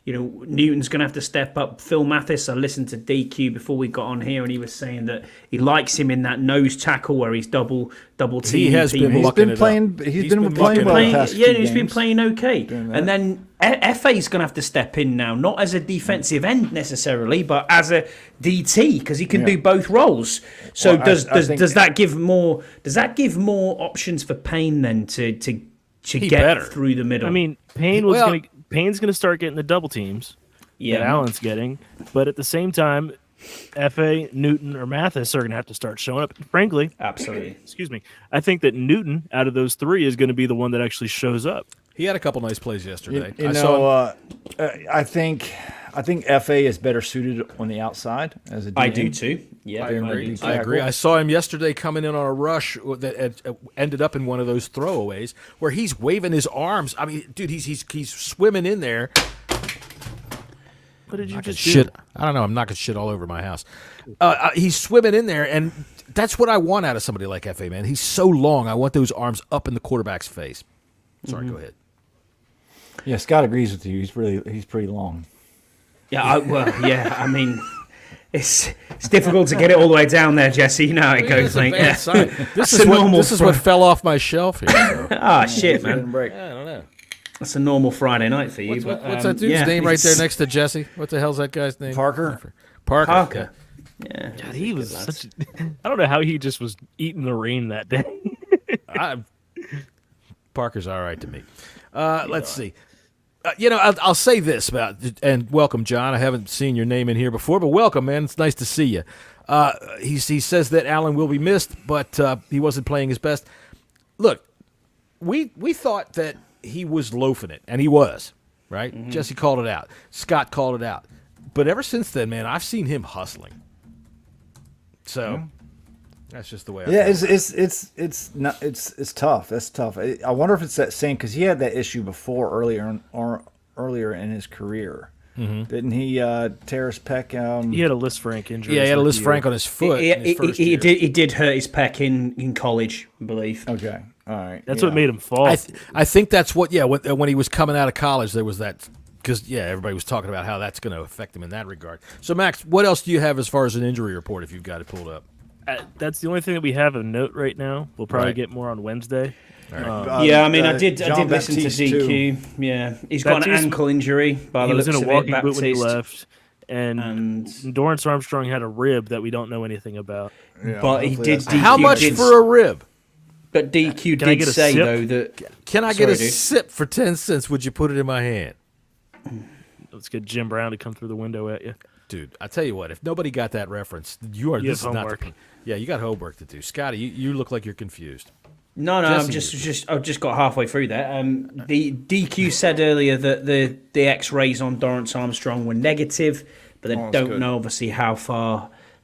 F: Newton's going to have to step up. Phil Mathis, I listened to DQ before we got on here, and he was saying that he likes him in that nose tackle where he's double team.
E: He has been
A: He's
E: mucking
A: been
E: it
A: playing.
E: up.
A: He's been
E: mucking
A: playing
E: it
A: well.
E: up.
A: The past
F: Yeah,
A: few
F: he's been
A: games.
F: playing okay. And then FA's going to have to step in now, not as a defensive end necessarily, but as a DT because he can do both roles. So
A: Well,
F: does
A: think-
F: that give more? Does that give more options for Payne then to get
E: better.
F: through the middle?
D: I mean, Payne's going to start getting the double teams that Allen's getting, but at the same time, FA, Newton, or Mathis are going to have to start showing up. Frankly,
F: absolutely.
D: Excuse me. I think that Newton, out of those 3, is going to be the one that actually shows up.
E: He had a couple nice plays yesterday.
A: I think FA is better suited on the outside as a DN.
F: I do too. Yeah,
E: I agree. I saw him yesterday coming in on a rush that ended up in one of those throwaways where he's waving his arms. I mean, dude, he's swimming in there.
D: What did you just
E: Shit.
D: do?
E: I don't know. I'm knocking shit all over my house. He's swimming in there, and that's what I want out of somebody like FA, man. He's so long. I want those arms up in the quarterback's face. Sorry, go ahead.
A: Yeah, Scott agrees with you. He's pretty long.
F: Yeah, I mean, it's difficult to get it all the way down there, Jesse. You know how it goes, mate. Yeah.
E: This is what fell off my shelf here. So.
F: Shit, man.
E: I don't know.
F: That's a normal Friday night for you.
E: What's that dude's name right there next to Jesse? What the hell's that guy's name?
A: Parker.
F: Parker.
E: Yeah.
F: Yeah,
D: God, he was such. I don't know how he just was eating the rain that day.
E: Parker's all right to me. Let's see. I'll say this about, and welcome, John. I haven't seen your name in here before, but welcome, man. It's nice to see you. He says that Allen will be missed, but he wasn't playing his best. Look, we thought that he was loafing it, and he was, right? Mm-hmm. Jesse called it out. Scott called it out. But ever since then, man, I've seen him hustling. So that's just the way.
A: It's tough. That's tough. I wonder if it's that same, because he had that issue before earlier in his career. Mm-hmm. Didn't he tear his pec?
D: He had a Lisfranc injury.
E: Yeah, he had a Lisfranc on his foot.
F: He did hurt his pec in college, I believe.
A: Okay, all right.
D: That's what made him fall.
E: I think that's what. Yeah, when he was coming out of college, there was that. Because, everybody was talking about how that's going to affect him in that regard. So, Max, what else do you have as far as an injury report if you've got it pulled up?
D: That's the only thing that we have of note right now. We'll probably get more on Wednesday.
E: Right.
F: I did listen to DQ. Too. Yeah, he's got an ankle injury by the looks of it. He was in a walking boot when he
D: left. And Dorrance Armstrong had a rib that we don't know anything about.
F: Yeah, but he did. DQ
E: how much for a rib?
F: But DQ did say, though, that...
E: Can I get a sip for 10 cents? Would you put it in my hand?
D: Let's get Jim Brown to come through the window at you.
E: Dude, I tell you what, if nobody got that reference, you have homework. You got homework to do. Scotty, you look like you're confused.
F: No, I've just got halfway through that. The DQ said earlier that the X-rays on Dorrance Armstrong were negative, but they don't know obviously how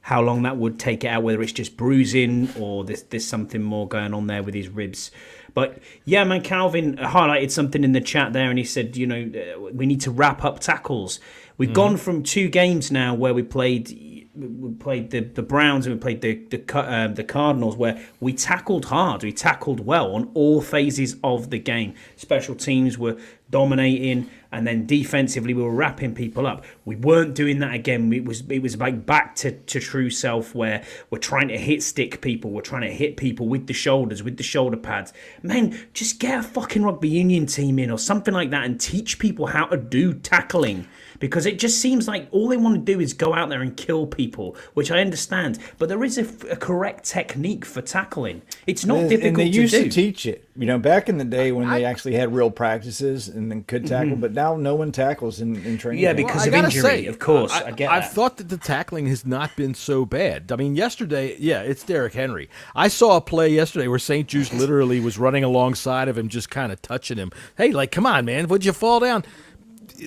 F: long that would take it out, whether it's just bruising or there's something more going on there with his ribs. But yeah, man, Calvin highlighted something in the chat there, and he said, we need to wrap up tackles. We've gone from 2 games now where we played the Browns and we played the Cardinals, where we tackled hard, we tackled well on all phases of the game. Special teams were dominating, and then defensively we were wrapping people up. We weren't doing that again. It was like back to true self, where we're trying to hit stick people, we're trying to hit people with the shoulders, with the shoulder pads. Man, just get a fucking rugby union team in or something like that and teach people how to do tackling. Because it just seems like all they want to do is go out there and kill people, which I understand. But there is a correct technique for tackling. It's not difficult to do.
A: And they used to teach it, back in the day when they actually had real practices and then could tackle. But now no one tackles in training.
F: Yeah, because of injury, of course. I get that.
E: I've thought that the tackling has not been so bad. I mean, yesterday, it's Derrick Henry. I saw a play yesterday where St. Juice literally was running alongside of him, just kind of touching him. Hey, come on, man. Would you fall down?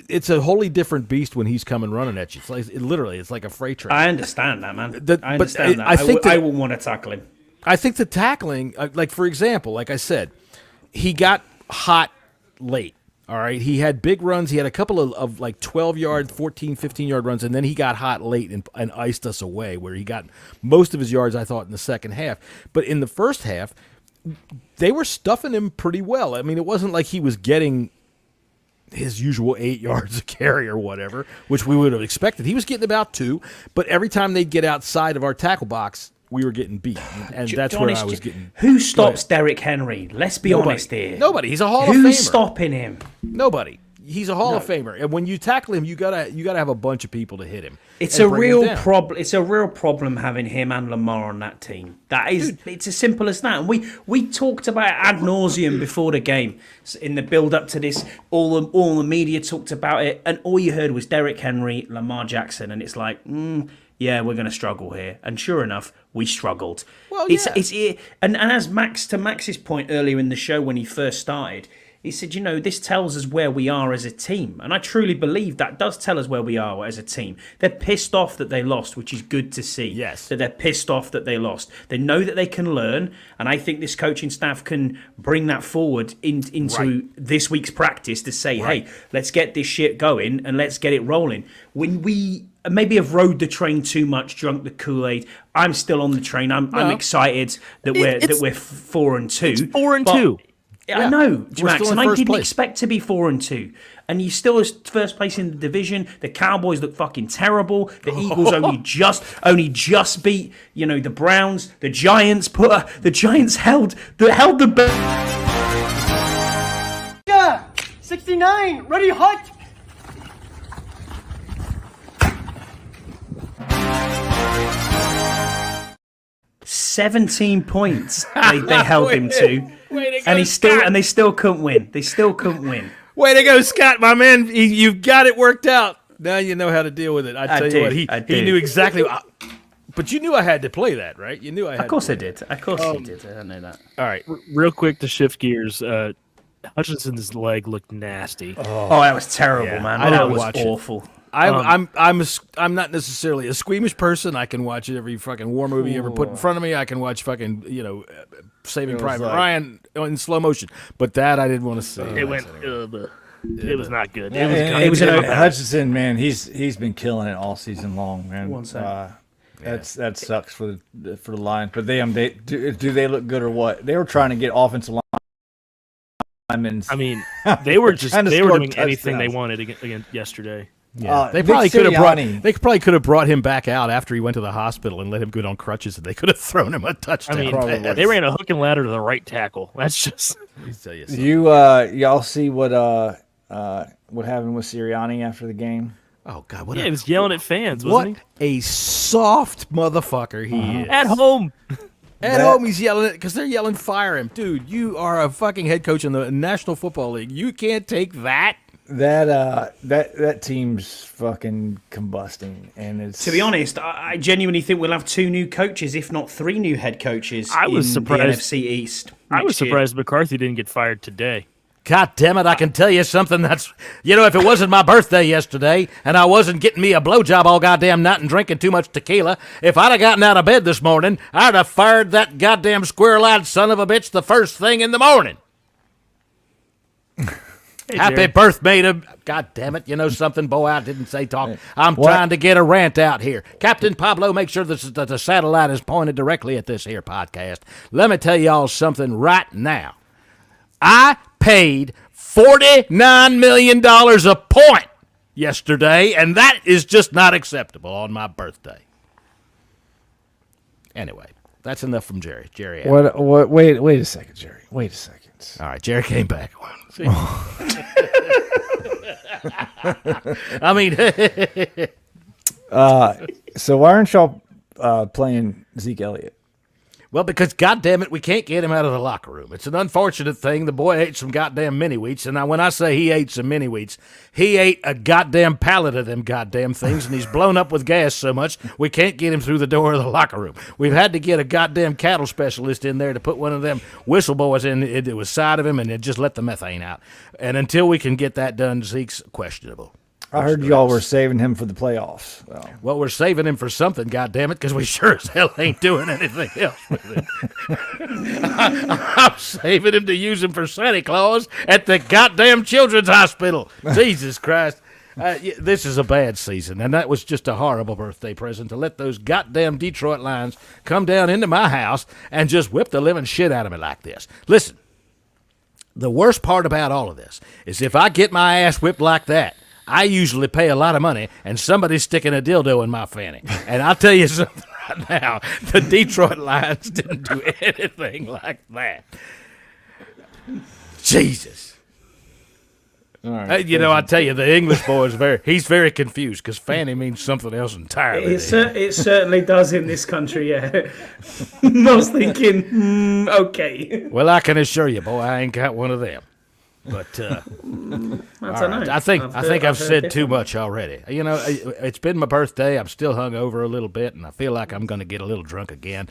E: It's a wholly different beast when he's coming running at you. It's like it's like a freight train.
F: I understand that, man. I understand that. I wouldn't want to tackle him.
E: I think the tackling, for example, like I said, he got hot late. All right, he had big runs. He had a couple of 12-yard, 14, 15-yard runs, and then he got hot late and iced us away, where he got most of his yards, I thought, in the second half. But in the first half, they were stuffing him pretty well. I mean, it wasn't like he was getting his usual 8 yards a carry or whatever, which we would have expected. He was getting about 2, but every time they'd get outside of our tackle box, we were getting beat. And that's where I was getting...
F: Who stops Derrick Henry? Let's be honest here.
E: Nobody. He's a Hall of Famer.
F: Who's stopping him?
E: Nobody. He's a Hall of Famer. And when you tackle him, you gotta have a bunch of people to hit him.
F: It's a real problem. It's a real problem having him and Lamar on that team. It's as simple as that. And we talked about ad nauseum before the game in the build up to this. All the media talked about it, and all you heard was Derrick Henry, Lamar Jackson, and it's like, yeah, we're going to struggle here. And sure enough, we struggled.
E: Well, yeah.
F: And as Max's point earlier in the show when he first started, he said, this tells us where we are as a team. And I truly believe that does tell us where we are as a team. They're pissed off that they lost, which is good to see.
E: Yes.
F: That they're pissed off that they lost. They know that they can learn. And I think this coaching staff can bring that forward into this week's practice to say, hey, let's get this shit going and let's get it rolling. When we maybe have rode the train too much, drunk the Kool-Aid, I'm still on the train. I'm excited that we're 4-2.
D: It's 4-2.
F: I know, Max, and I didn't
E: place.
F: expect to be 4-2. And you still is first place in the division. The Cowboys look fucking terrible. The Eagles only just beat, the Browns. The Giants held the
J: 69, ready, hot!
F: 17 points they held him to, and they still couldn't win. They still couldn't win.
E: Way to go, Scott, my man! You've got it worked out. Now you know how to deal with it. I tell you what, he knew exactly. But you knew I had to play that, right? You knew I had.
F: Of course I did. Of course I did. I don't know that.
E: All right,
D: real quick to shift gears. Hutchinson's leg looked nasty.
F: Oh, that was terrible, man. That was awful.
E: I'm not necessarily a squeamish person. I can watch every fucking war movie you ever put in front of me. I can watch fucking Saving Private Ryan in slow motion. But that I didn't want to see.
D: It went. It was not good.
A: It was Hutchinson, man. He's been killing it all season long, man. That sucks for the Lions. But do they look good or what? They were trying to get offensive line.
D: I mean, they were doing anything they wanted again yesterday.
E: Yeah, they probably could have brought him back out after he went to the hospital and let him go on crutches, and they could have thrown him a touchdown.
D: I mean, they ran a hook and ladder to the right tackle. That's just.
A: Y'all see what happened with Sirianni after the game?
E: Oh God!
D: He was yelling at fans. Wasn't
E: he? A soft motherfucker he is.
D: At home.
E: At home, he's yelling because they're yelling, "Fire him, dude! You are a fucking head coach in the National Football League. You can't take that."
A: That team's fucking combusting, and it's.
F: To be honest, I genuinely think we'll have 2 new coaches, if not 3 new head coaches.
D: I was surprised.
F: The NFC East.
D: I was surprised McCarthy didn't get fired today.
E: God damn it, I can tell you something that's... if it wasn't my birthday yesterday and I wasn't getting me a blowjob all goddamn night and drinking too much tequila, if I'd have gotten out of bed this morning, I'd have fired that goddamn squirrel-eyed son of a bitch the first thing in the morning.
D: Hey,
E: Happy birthday to... God damn it, you know something, boy, I didn't say talk. I'm trying to get a rant out here. Captain Pablo, make sure that the satellite is pointed directly at this here podcast. Let me tell y'all something right now. I paid $49 million a point yesterday, and that is just not acceptable on my birthday. Anyway, that's enough from Jerry. Jerry,
A: what? Wait a second, Jerry. Wait a second.
E: All right, Jerry came back. I mean,
A: so why aren't y'all playing Zeke Elliott?
E: Well, because, goddamn it, we can't get him out of the locker room. It's an unfortunate thing. The boy ate some goddamn mini-wheats, and now when I say he ate some mini-wheats, he ate a goddamn pallet of them goddamn things, and he's blown up with gas so much we can't get him through the door of the locker room. We've had to get a goddamn cattle specialist in there to put one of them whistle boys in it was side of him, and it just let the methane out. And until we can get that done, Zeke's questionable.
A: I heard y'all were saving him for the playoffs.
E: Well, we're saving him for something, goddammit, because we sure as hell ain't doing anything else with it. I'm saving him to use him for Santa Claus at the goddamn Children's Hospital. Jesus Christ. This is a bad season, and that was just a horrible birthday present to let those goddamn Detroit Lions come down into my house and just whip the living shit out of me like this. Listen, the worst part about all of this is if I get my ass whipped like that, I usually pay a lot of money, and somebody's sticking a dildo in my fanny. And I'll tell you something right now, the Detroit Lions didn't do anything like that. Jesus.
A: All right,
F: I
E: tell you, the English boy is he's very confused, because fanny means something else entirely.
F: It certainly does in this country, yeah. I was thinking, okay.
E: Well, I can assure you, boy, I ain't got one of them. But
F: I don't know.
E: I think I've said too much already. It's been my birthday. I'm still hungover a little bit, and I feel like I'm going to get a little drunk again.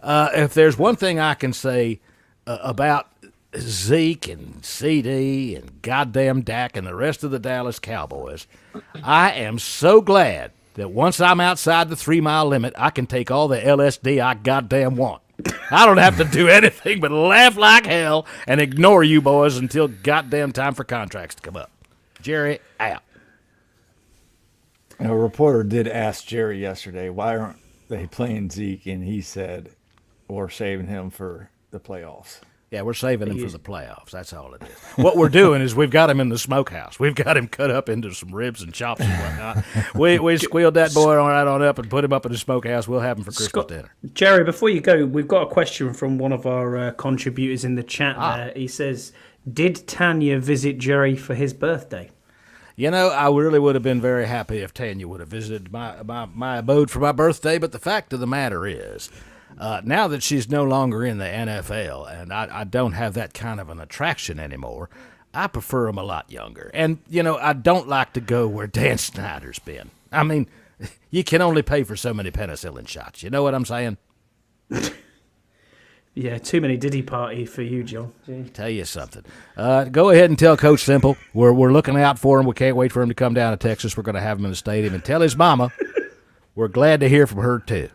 E: If there's one thing I can say about Zeke and CD and goddamn Dak and the rest of the Dallas Cowboys, I am so glad that once I'm outside the 3-mile limit, I can take all the LSD I goddamn want. I don't have to do anything but laugh like hell and ignore you boys until goddamn time for contracts to come up. Jerry, out.
A: A reporter did ask Jerry yesterday, why aren't they playing Zeke? And he said, we're saving him for the playoffs.
E: Yeah, we're saving him for the playoffs. That's all it is. What we're doing is we've got him in the smokehouse. We've got him cut up into some ribs and chops and whatnot. We squealed that boy right on up and put him up in the smokehouse. We'll have him for Christmas dinner.
F: Jerry, before you go, we've got a question from one of our contributors in the chat there. He says, Did Tanya visit Jerry for his birthday?
E: You know, I really would have been very happy if Tanya would have visited my abode for my birthday, but the fact of the matter is, now that she's no longer in the NFL and I don't have that kind of an attraction anymore, I prefer them a lot younger. And, you know, I don't like to go where Dan Snyder's been. I mean, you can only pay for so many penicillin shots. You know what I'm saying?
F: Yeah, too many Diddy party for you, John.
E: Tell you something. Go ahead and tell Coach Simple we're looking out for him. We can't wait for him to come down to Texas. We're going to have him in the stadium. And tell his mama we're glad to hear from her, too.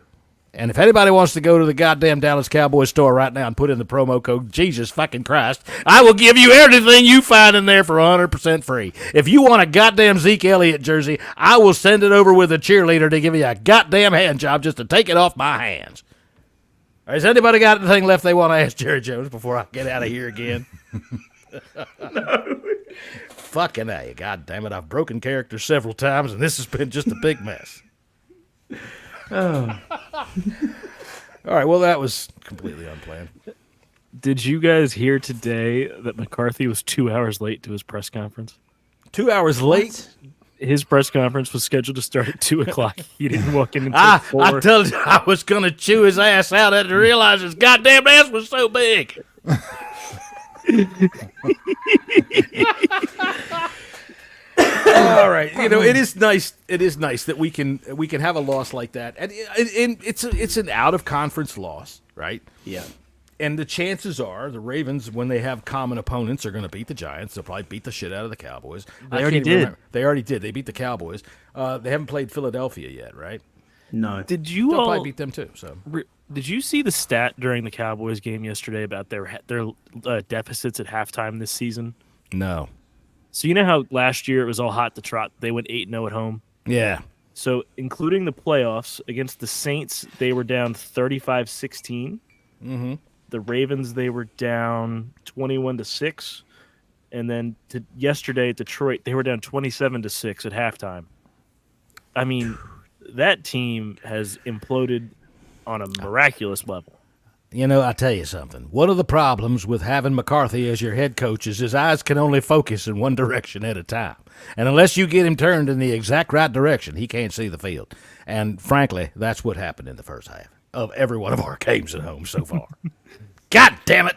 E: And if anybody wants to go to the goddamn Dallas Cowboys store right now and put in the promo code Jesus fucking Christ, I will give you everything you find in there for 100% free. If you want a goddamn Zeke Elliott jersey, I will send it over with a cheerleader to give you a goddamn hand job just to take it off my hands. Has anybody got anything left they want to ask Jerry Jones before I get out of here again? No. Fucking A, God damn it. I've broken character several times, and this has been just a big mess. Oh. All right, well, that was completely unplanned.
D: Did you guys hear today that McCarthy was 2 hours late to his press conference?
E: 2 hours late?
D: His press conference was scheduled to start at 2 o'clock. He didn't walk in until 4.
E: I told you I was going to chew his ass out. I had to realize his goddamn ass was so big. All right, you know, it is nice. It is nice that we can have a loss like that, and it's an out of conference loss, right?
F: Yeah.
E: And the chances are the Ravens, when they have common opponents, are going to beat the Giants. They'll probably beat the shit out of the Cowboys.
D: They already did.
E: They already did. They beat the Cowboys. They haven't played Philadelphia yet, right?
F: No.
D: Did you
E: They'll
D: all
E: probably beat them too. So.
D: Did you see the stat during the Cowboys game yesterday about their deficits at halftime this season?
E: No.
D: So you know how last year it was all hot to trot? They went 8-0 at home?
E: Yeah.
D: So including the playoffs, against the Saints, they were down 35-16.
E: Mm-hmm.
D: The Ravens, they were down 21-6. And then yesterday at Detroit, they were down 27-6 at halftime. I mean, that team has imploded on a miraculous level.
E: You know, I tell you something. One of the problems with having McCarthy as your head coach is his eyes can only focus in one direction at a time. And unless you get him turned in the exact right direction, he can't see the field. And frankly, that's what happened in the first half of every one of our games at home so far. God damn it!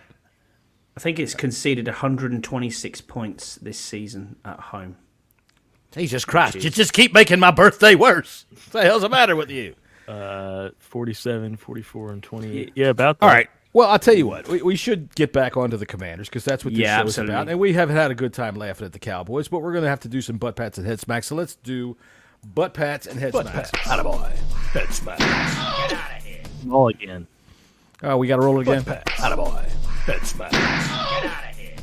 F: I think it's conceded 126 points this season at home.
E: Jesus Christ, you just keep making my birthday worse. What the hell's the matter with you?
D: 47, 44, and 28. Yeah, about that.
E: All right. Well, I'll tell you what. We should get back onto the Commanders because that's what this show is about. And we have had a good time laughing at the Cowboys, but we're going to have to do some butt pats and head smacks. So let's do butt pats and head smacks.
B: Attaboy. Head smack.
F: Get out of here.
D: All again.
E: Oh, we got to roll it again?
B: Attaboy. Head smack.
F: Get out of here.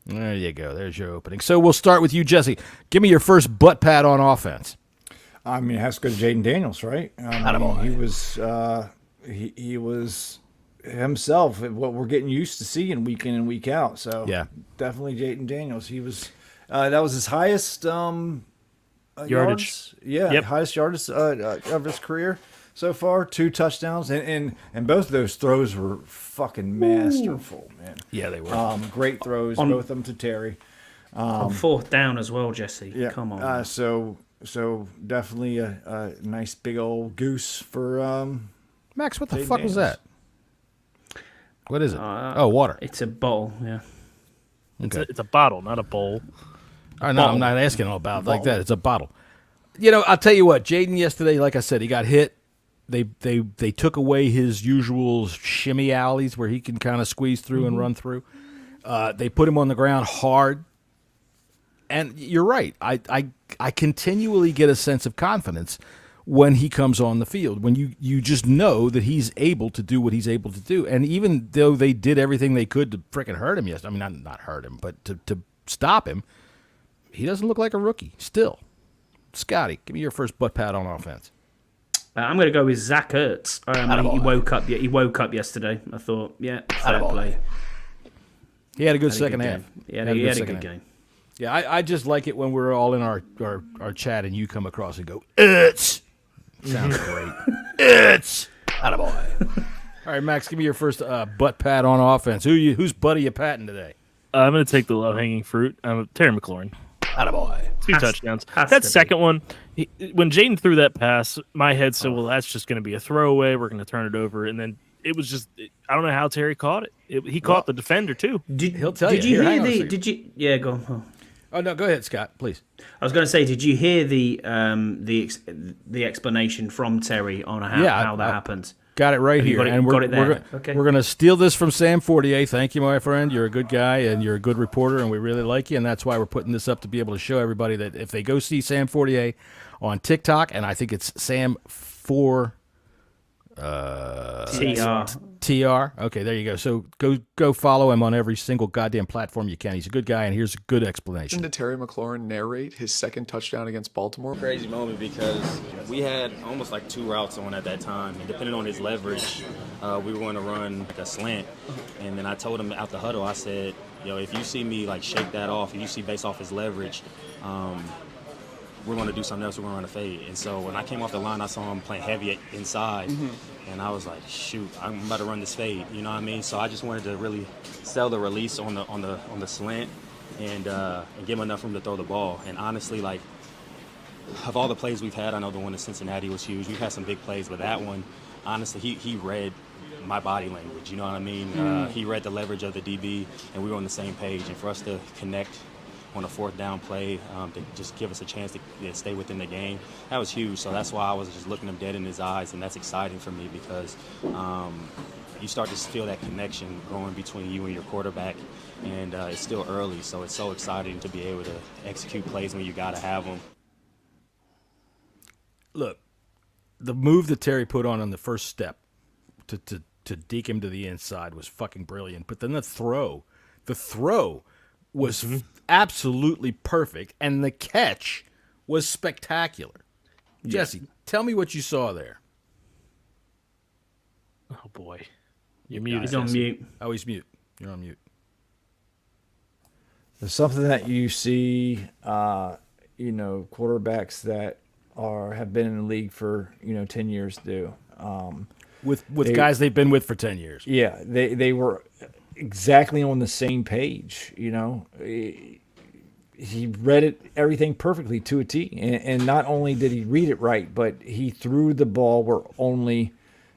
E: There you go. There's your opening. So we'll start with you, Jesse. Give me your first butt pat on offense.
A: I mean, it has to go to Jaden Daniels, right? He was himself, what we're getting used to seeing week in and week out. So
E: yeah,
A: definitely Jaden Daniels. He was that was his highest
D: yardage.
A: Highest yardage of his career so far. 2 touchdowns, and both of those throws were fucking masterful, man.
E: Yeah, they were.
A: Great throws, both of them to Terry.
F: On 4th down as well, Jesse.
A: Yeah.
F: Come on.
A: So definitely a nice big old goose for
E: Max. What the
A: Jaden
E: fuck was
A: Daniels.
E: that? What is it? Water.
F: It's a bowl. Yeah.
E: Okay.
D: It's a bottle, not a bowl.
E: No, I'm not asking all about it like that. It's a bottle. You know, I'll tell you what. Jaden yesterday, like I said, he got hit. They took away his usual shimmy alleys where he can kind of squeeze through and run through. They put him on the ground hard. And you're right. I continually get a sense of confidence when he comes on the field, when you just know that he's able to do what he's able to do. And even though they did everything they could to frickin' hurt him yesterday, I mean, not hurt him, but to stop him, he doesn't look like a rookie still. Scotty, give me your first butt pat on offense.
F: I'm going to go with Zach Ertz. He woke up yesterday. I thought, fair play.
E: He had a good second half.
F: Yeah, he had a good game.
E: Yeah, I just like it when we're all in our chat and you come across and go, Ertz. Sounds great. Ertz.
B: Attaboy.
E: All right, Max, give me your first butt pat on offense. Whose butt are you patting today?
D: I'm going to take the low-hanging fruit. Terry McLaurin.
E: Attaboy.
D: 2 touchdowns.
F: has
D: That
F: to
D: second one, when Jaden threw that pass, my head said, well, that's just going to be a throwaway. We're going to turn it over. And then it was just, I don't know how Terry caught it. He caught the defender, too.
E: He'll tell
F: Did
E: you.
F: you
E: Here,
F: hear
E: hang on a
F: the?
E: second.
F: Did you? Yeah, go on.
E: Oh, no, go ahead, Scott, please.
F: I was going to say, did you hear the explanation from Terry on how that happened?
E: Got it right
F: Have you
E: here.
F: got it-
E: And
F: got it there?
E: we're
F: Okay.
E: going to steal this from Sam Fortier. Thank you, my friend. You're a good guy, and you're a good reporter, and we really like you, and that's why we're putting this up to be able to show everybody that if they go see Sam Fortier on TikTok, and I think it's Sam4... TR. Okay, there you go. So go follow him on every single goddamn platform you can. He's a good guy, and here's a good explanation.
K: Listen to Terry McLaurin narrate his second touchdown against Baltimore.
L: Crazy moment because we had almost like 2 routes on at that time, and depending on his leverage, we were going to run like a slant. And then I told him out the huddle, I said, yo, if you see me like shake that off, if you see based off his leverage, we're going to do something else. We're going to run a fade. And so when I came off the line, I saw him playing heavy inside. And I was like, shoot, I'm about to run this fade. You know what I mean? So I just wanted to really sell the release on the slant and give him enough room to throw the ball. And honestly, like, of all the plays we've had, I know the one in Cincinnati was huge. We've had some big plays, but that one, honestly, he read my body language. You know what I mean? He read the leverage of the DB, and we were on the same page. And for us to connect on a 4th down play to just give us a chance to stay within the game, that was huge. So that's why I was just looking him dead in his eyes, and that's exciting for me because you start to feel that connection going between you and your quarterback, and it's still early, so it's so exciting to be able to execute plays when you got to have them.
E: Look, the move that Terry put on the first step to deke him to the inside was fucking brilliant, but then the throw was absolutely perfect, and the catch was spectacular. Jesse, tell me what you saw there.
D: Oh, boy. You're muted.
F: He's on mute.
E: Oh, he's mute. You're on mute.
A: There's something that you see, quarterbacks that have been in the league for 10 years do.
E: With guys they've been with for 10 years.
A: Yeah, they were exactly on the same page. He read everything perfectly to a T, and not only did he read it right, but he threw the ball where only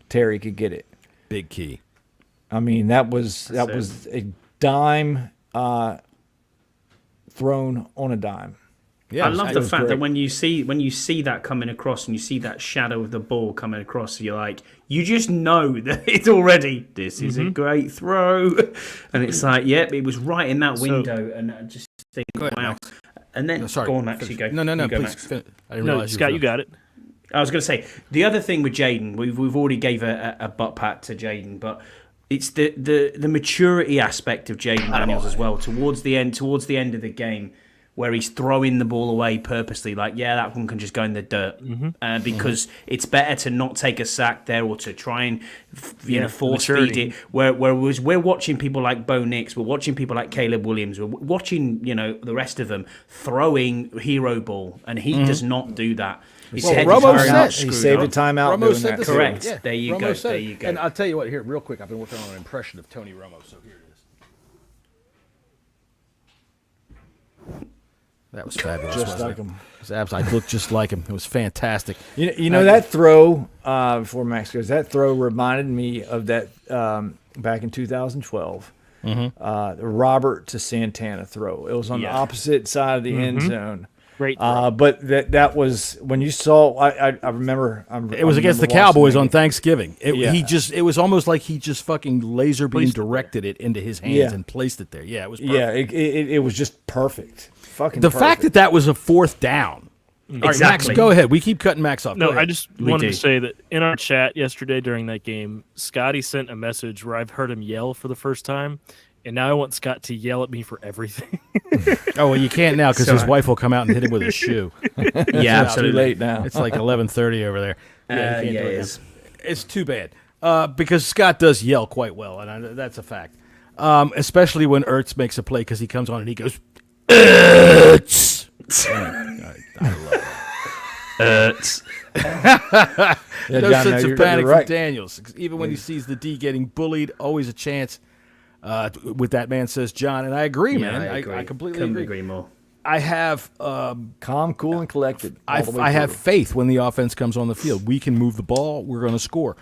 A: Terry could get it.
E: Big key.
A: I mean, that was a dime thrown on a dime.
F: Yeah, I love the fact that when you see that coming across and you see that shadow of the ball coming across, you're like, you just know that it's already, this is a great throw. And it's like, yep, it was right in that window. And I just think, wow. And then, go on, Max, you go.
E: No,
F: you go,
E: please.
F: Max.
E: I didn't realize
D: Scott, you got it.
F: I was going to say, the other thing with Jaden, we've already gave a butt pat to Jaden, but it's the maturity aspect of Jaden Daniels as well. Towards the end of the game, where he's throwing the ball away purposely, like, yeah, that one can just go in the dirt, because it's better to not take a sack there or to try and force feed it. Whereas we're watching people like Bo Nix, we're watching people like Caleb Williams, we're watching the rest of them throwing hero ball, and he does not do that.
A: He saved a timeout doing that.
F: Correct.
E: Yeah.
F: There you go. There you go.
E: And I'll tell you what, here, real quick, I've been working on an impression of Tony Romo, so here it is. That was fabulous.
A: Just like him.
E: I looked just like him. It was fantastic.
A: That throw, before Max goes, that throw reminded me of that back in 2012, the Robert to Santana throw. It was on the opposite side of the end zone.
D: Great.
A: But that was when you saw. I remember.
E: It was against the Cowboys on Thanksgiving. It was almost like he just fucking laser beam directed it into his hands and placed it there. Yeah, it was perfect.
A: Yeah, it was just perfect. Fucking
E: the
A: perfect.
E: fact that was a 4th down. All right, Max, go ahead. We keep cutting Max off.
D: No, I just wanted to say that in our chat yesterday during that game, Scotty sent a message where I've heard him yell for the first time, and now I want Scott to yell at me for everything.
E: Oh, well, you can't now because his wife will come out and hit him with a shoe.
F: Yeah, absolutely.
A: Too late now.
E: It's like 11:30 over there.
F: It is.
E: It's too bad because Scott does yell quite well, and that's a fact. Especially when Ertz makes a play because he comes on and he goes, Ertz. I love it. Ertz. No sense of panic from Daniels. Even when he sees the D getting bullied, always a chance With that man, says John, and I agree, man.
F: I agree.
E: I completely
F: Couldn't
E: agree.
F: more.
E: I have
A: calm, cool, and collected.
E: I have faith when the offense comes on the field. We can move the ball. We're going to score.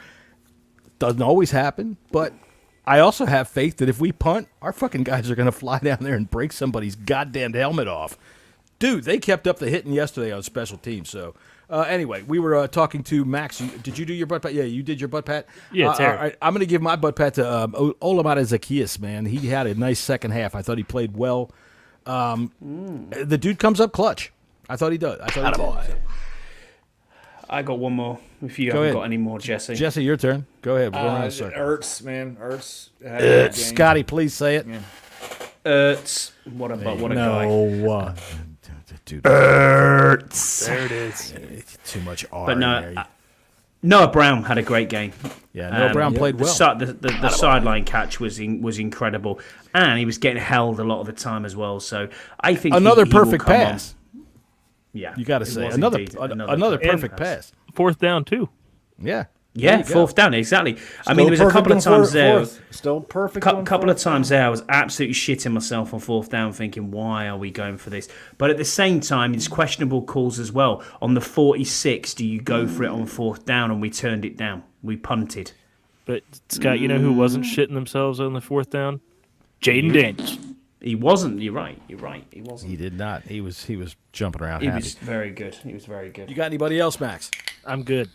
E: Doesn't always happen, but I also have faith that if we punt, our fucking guys are going to fly down there and break somebody's goddamn helmet off. Dude, they kept up the hitting yesterday on special teams. So, anyway, we were talking to Max. Did you do your butt pat? Yeah, you did your butt pat?
D: Yeah,
E: all right, I'm going to give my butt pat to Olamide Zacchaeus, man. He had a nice second half. I thought he played well. The dude comes up clutch. I thought he does.
F: I got one more. If you
E: Go
F: haven't
E: ahead.
F: got any more, Jesse.
E: Jesse, your turn. Go ahead. We're going around the circle.
A: Ertz, man. Ertz. had a good game.
E: Scotty, please say it.
A: Yeah.
F: What a guy.
A: No.
E: Dude.
F: Ertz.
D: There it is.
E: Too much R.
F: But
E: in
F: no,
E: there.
F: Noah Brown had a great game.
E: Yeah, Noah Brown played well.
F: The sideline catch was incredible, and he was getting held a lot of the time as well. So I think
E: another
F: he will
E: perfect
F: come
E: pass.
F: on. Yeah,
E: You got to
F: it
E: say
F: was
E: another
F: indeed
E: perfect pass.
D: Fourth down, too.
E: Yeah.
F: Yeah, fourth down, exactly. I mean, there was a couple of times there.
A: Still perfect.
F: Couple of times there, I was absolutely shitting myself on fourth down, thinking, "Why are we going for this?" But at the same time, it's questionable calls as well. On the 46, do you go for it on fourth down? And we turned it down. We punted.
D: But, Scott, you know who wasn't shitting themselves on the fourth down? Jaden Daniels.
F: He wasn't. You're right. He wasn't.
E: He did not. He was jumping around.
F: He
E: happy.
F: was very good.
E: You got anybody else, Max?
D: I'm good.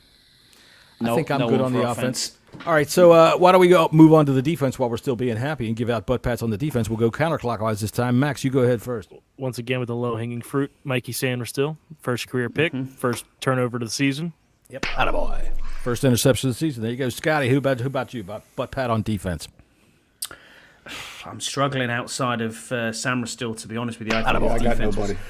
E: I think I'm
F: no
E: good
F: one
E: on
F: for
E: the offense. All right, so why don't we move on to the defense while we're still being happy and give out butt pats on the defense. We'll go counterclockwise this time. Max, you go ahead first.
D: Once again with the low-hanging fruit, Mikey Sanders still. First career pick, first turnover of the season.
E: Yep, attaboy. First interception of the season. There you go. Scotty, who about you? Butt pat on defense.
F: I'm struggling outside of Samra still, to be honest with you. I think
A: I
F: his
A: got
F: defense
A: nobody.
F: was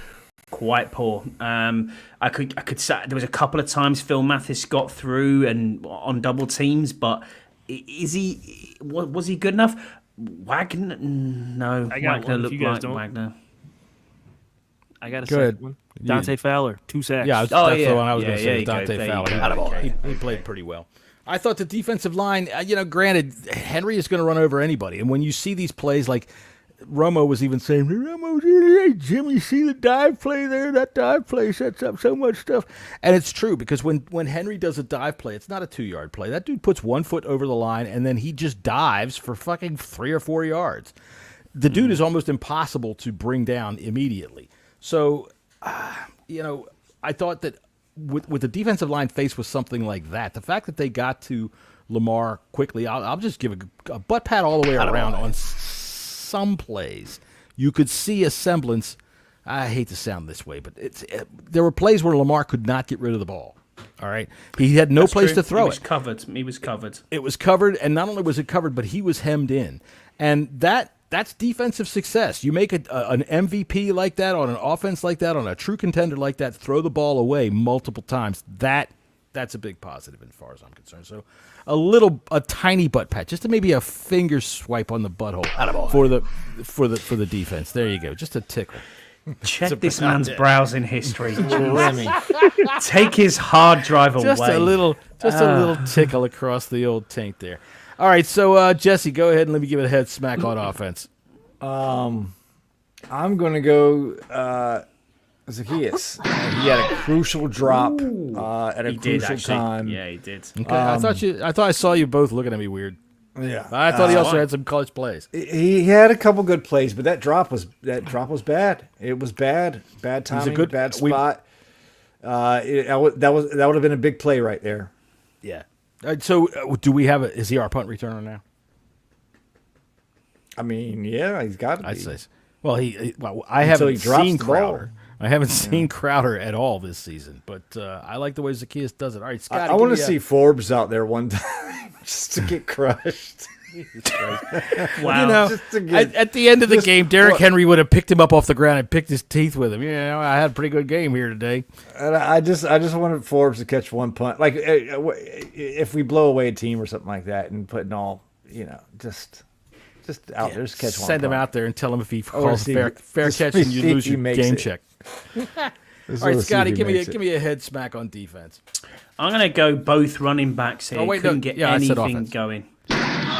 F: quite poor. I could say there was a couple of times Phil Mathis got through and on double teams, but was he good enough? Wagner, no.
D: I got
F: Wagner
D: one, if
F: looked
D: you guys
F: like
D: don't.
F: Wagner.
D: I got a
E: Go
D: second
E: ahead.
D: one. Dante Fowler, 2 sacks.
E: Yeah, that's the one I was
F: Yeah,
E: going to
F: there
E: say.
F: you go,
E: Dante
F: there you
E: Fowler.
F: go.
E: He played pretty well. I thought the defensive line, granted, Henry is going to run over anybody. And when you see these plays, like Romo was even saying, hey, Jimmy, see the dive play there? That dive play sets up so much stuff. And it's true, because when Henry does a dive play, it's not a 2-yard play. That dude puts 1 foot over the line, and then he just dives for fucking 3 or 4 yards. The dude is almost impossible to bring down immediately. So, I thought that with the defensive line faced with something like that, the fact that they got to Lamar quickly, I'll just give a butt pat all the way around on some plays. You could see a semblance. I hate to sound this way, but there were plays where Lamar could not get rid of the ball. All right, he had no place to throw it.
F: He was covered.
E: It was covered, and not only was it covered, but he was hemmed in, and that's defensive success. You make an MVP like that, on an offense like that, on a true contender like that, throw the ball away multiple times. That's a big positive as far as I'm concerned. So a tiny butt pat, just maybe a finger swipe on the butthole for the defense. There you go, just a tickle.
F: Check this man's browsing history. Take his hard drive away.
E: Just a little tickle across the old taint there. All right, so Jesse, go ahead and let me give it a head smack on offense.
A: I'm going to go Zacchaeus. He had a crucial drop at a crucial time.
F: Yeah, he did.
E: Okay. I thought I saw you both looking at me weird.
A: Yeah,
E: I thought he also had some clutch plays.
A: He had a couple good plays, but that drop was bad. It was bad timing, bad spot. That would have been a big play right there.
E: Yeah. So do we have is he our punt returner now?
A: I mean, yeah, he's got to be.
E: I'd say so. Well, I haven't seen Crowder. I haven't seen Crowder at all this season, but I like the way Zacchaeus does it. All right, Scotty.
A: I want to see Forbes out there one time just to get crushed.
F: Wow.
E: At the end of the game, Derrick Henry would have picked him up off the ground and picked his teeth with him. I had a pretty good game here today.
A: And I just wanted Forbes to catch one punt. Like if we blow away a team or something like that and putting all, just out there, just catch one.
E: Send him
A: punt.
E: out there and tell him if he calls fair catch and you lose your game check. All right, Scotty, give me a head smack on defense.
F: I'm going to go both running backs here.
E: Oh, wait,
F: couldn't get
E: I said
F: anything
E: offense.
F: going.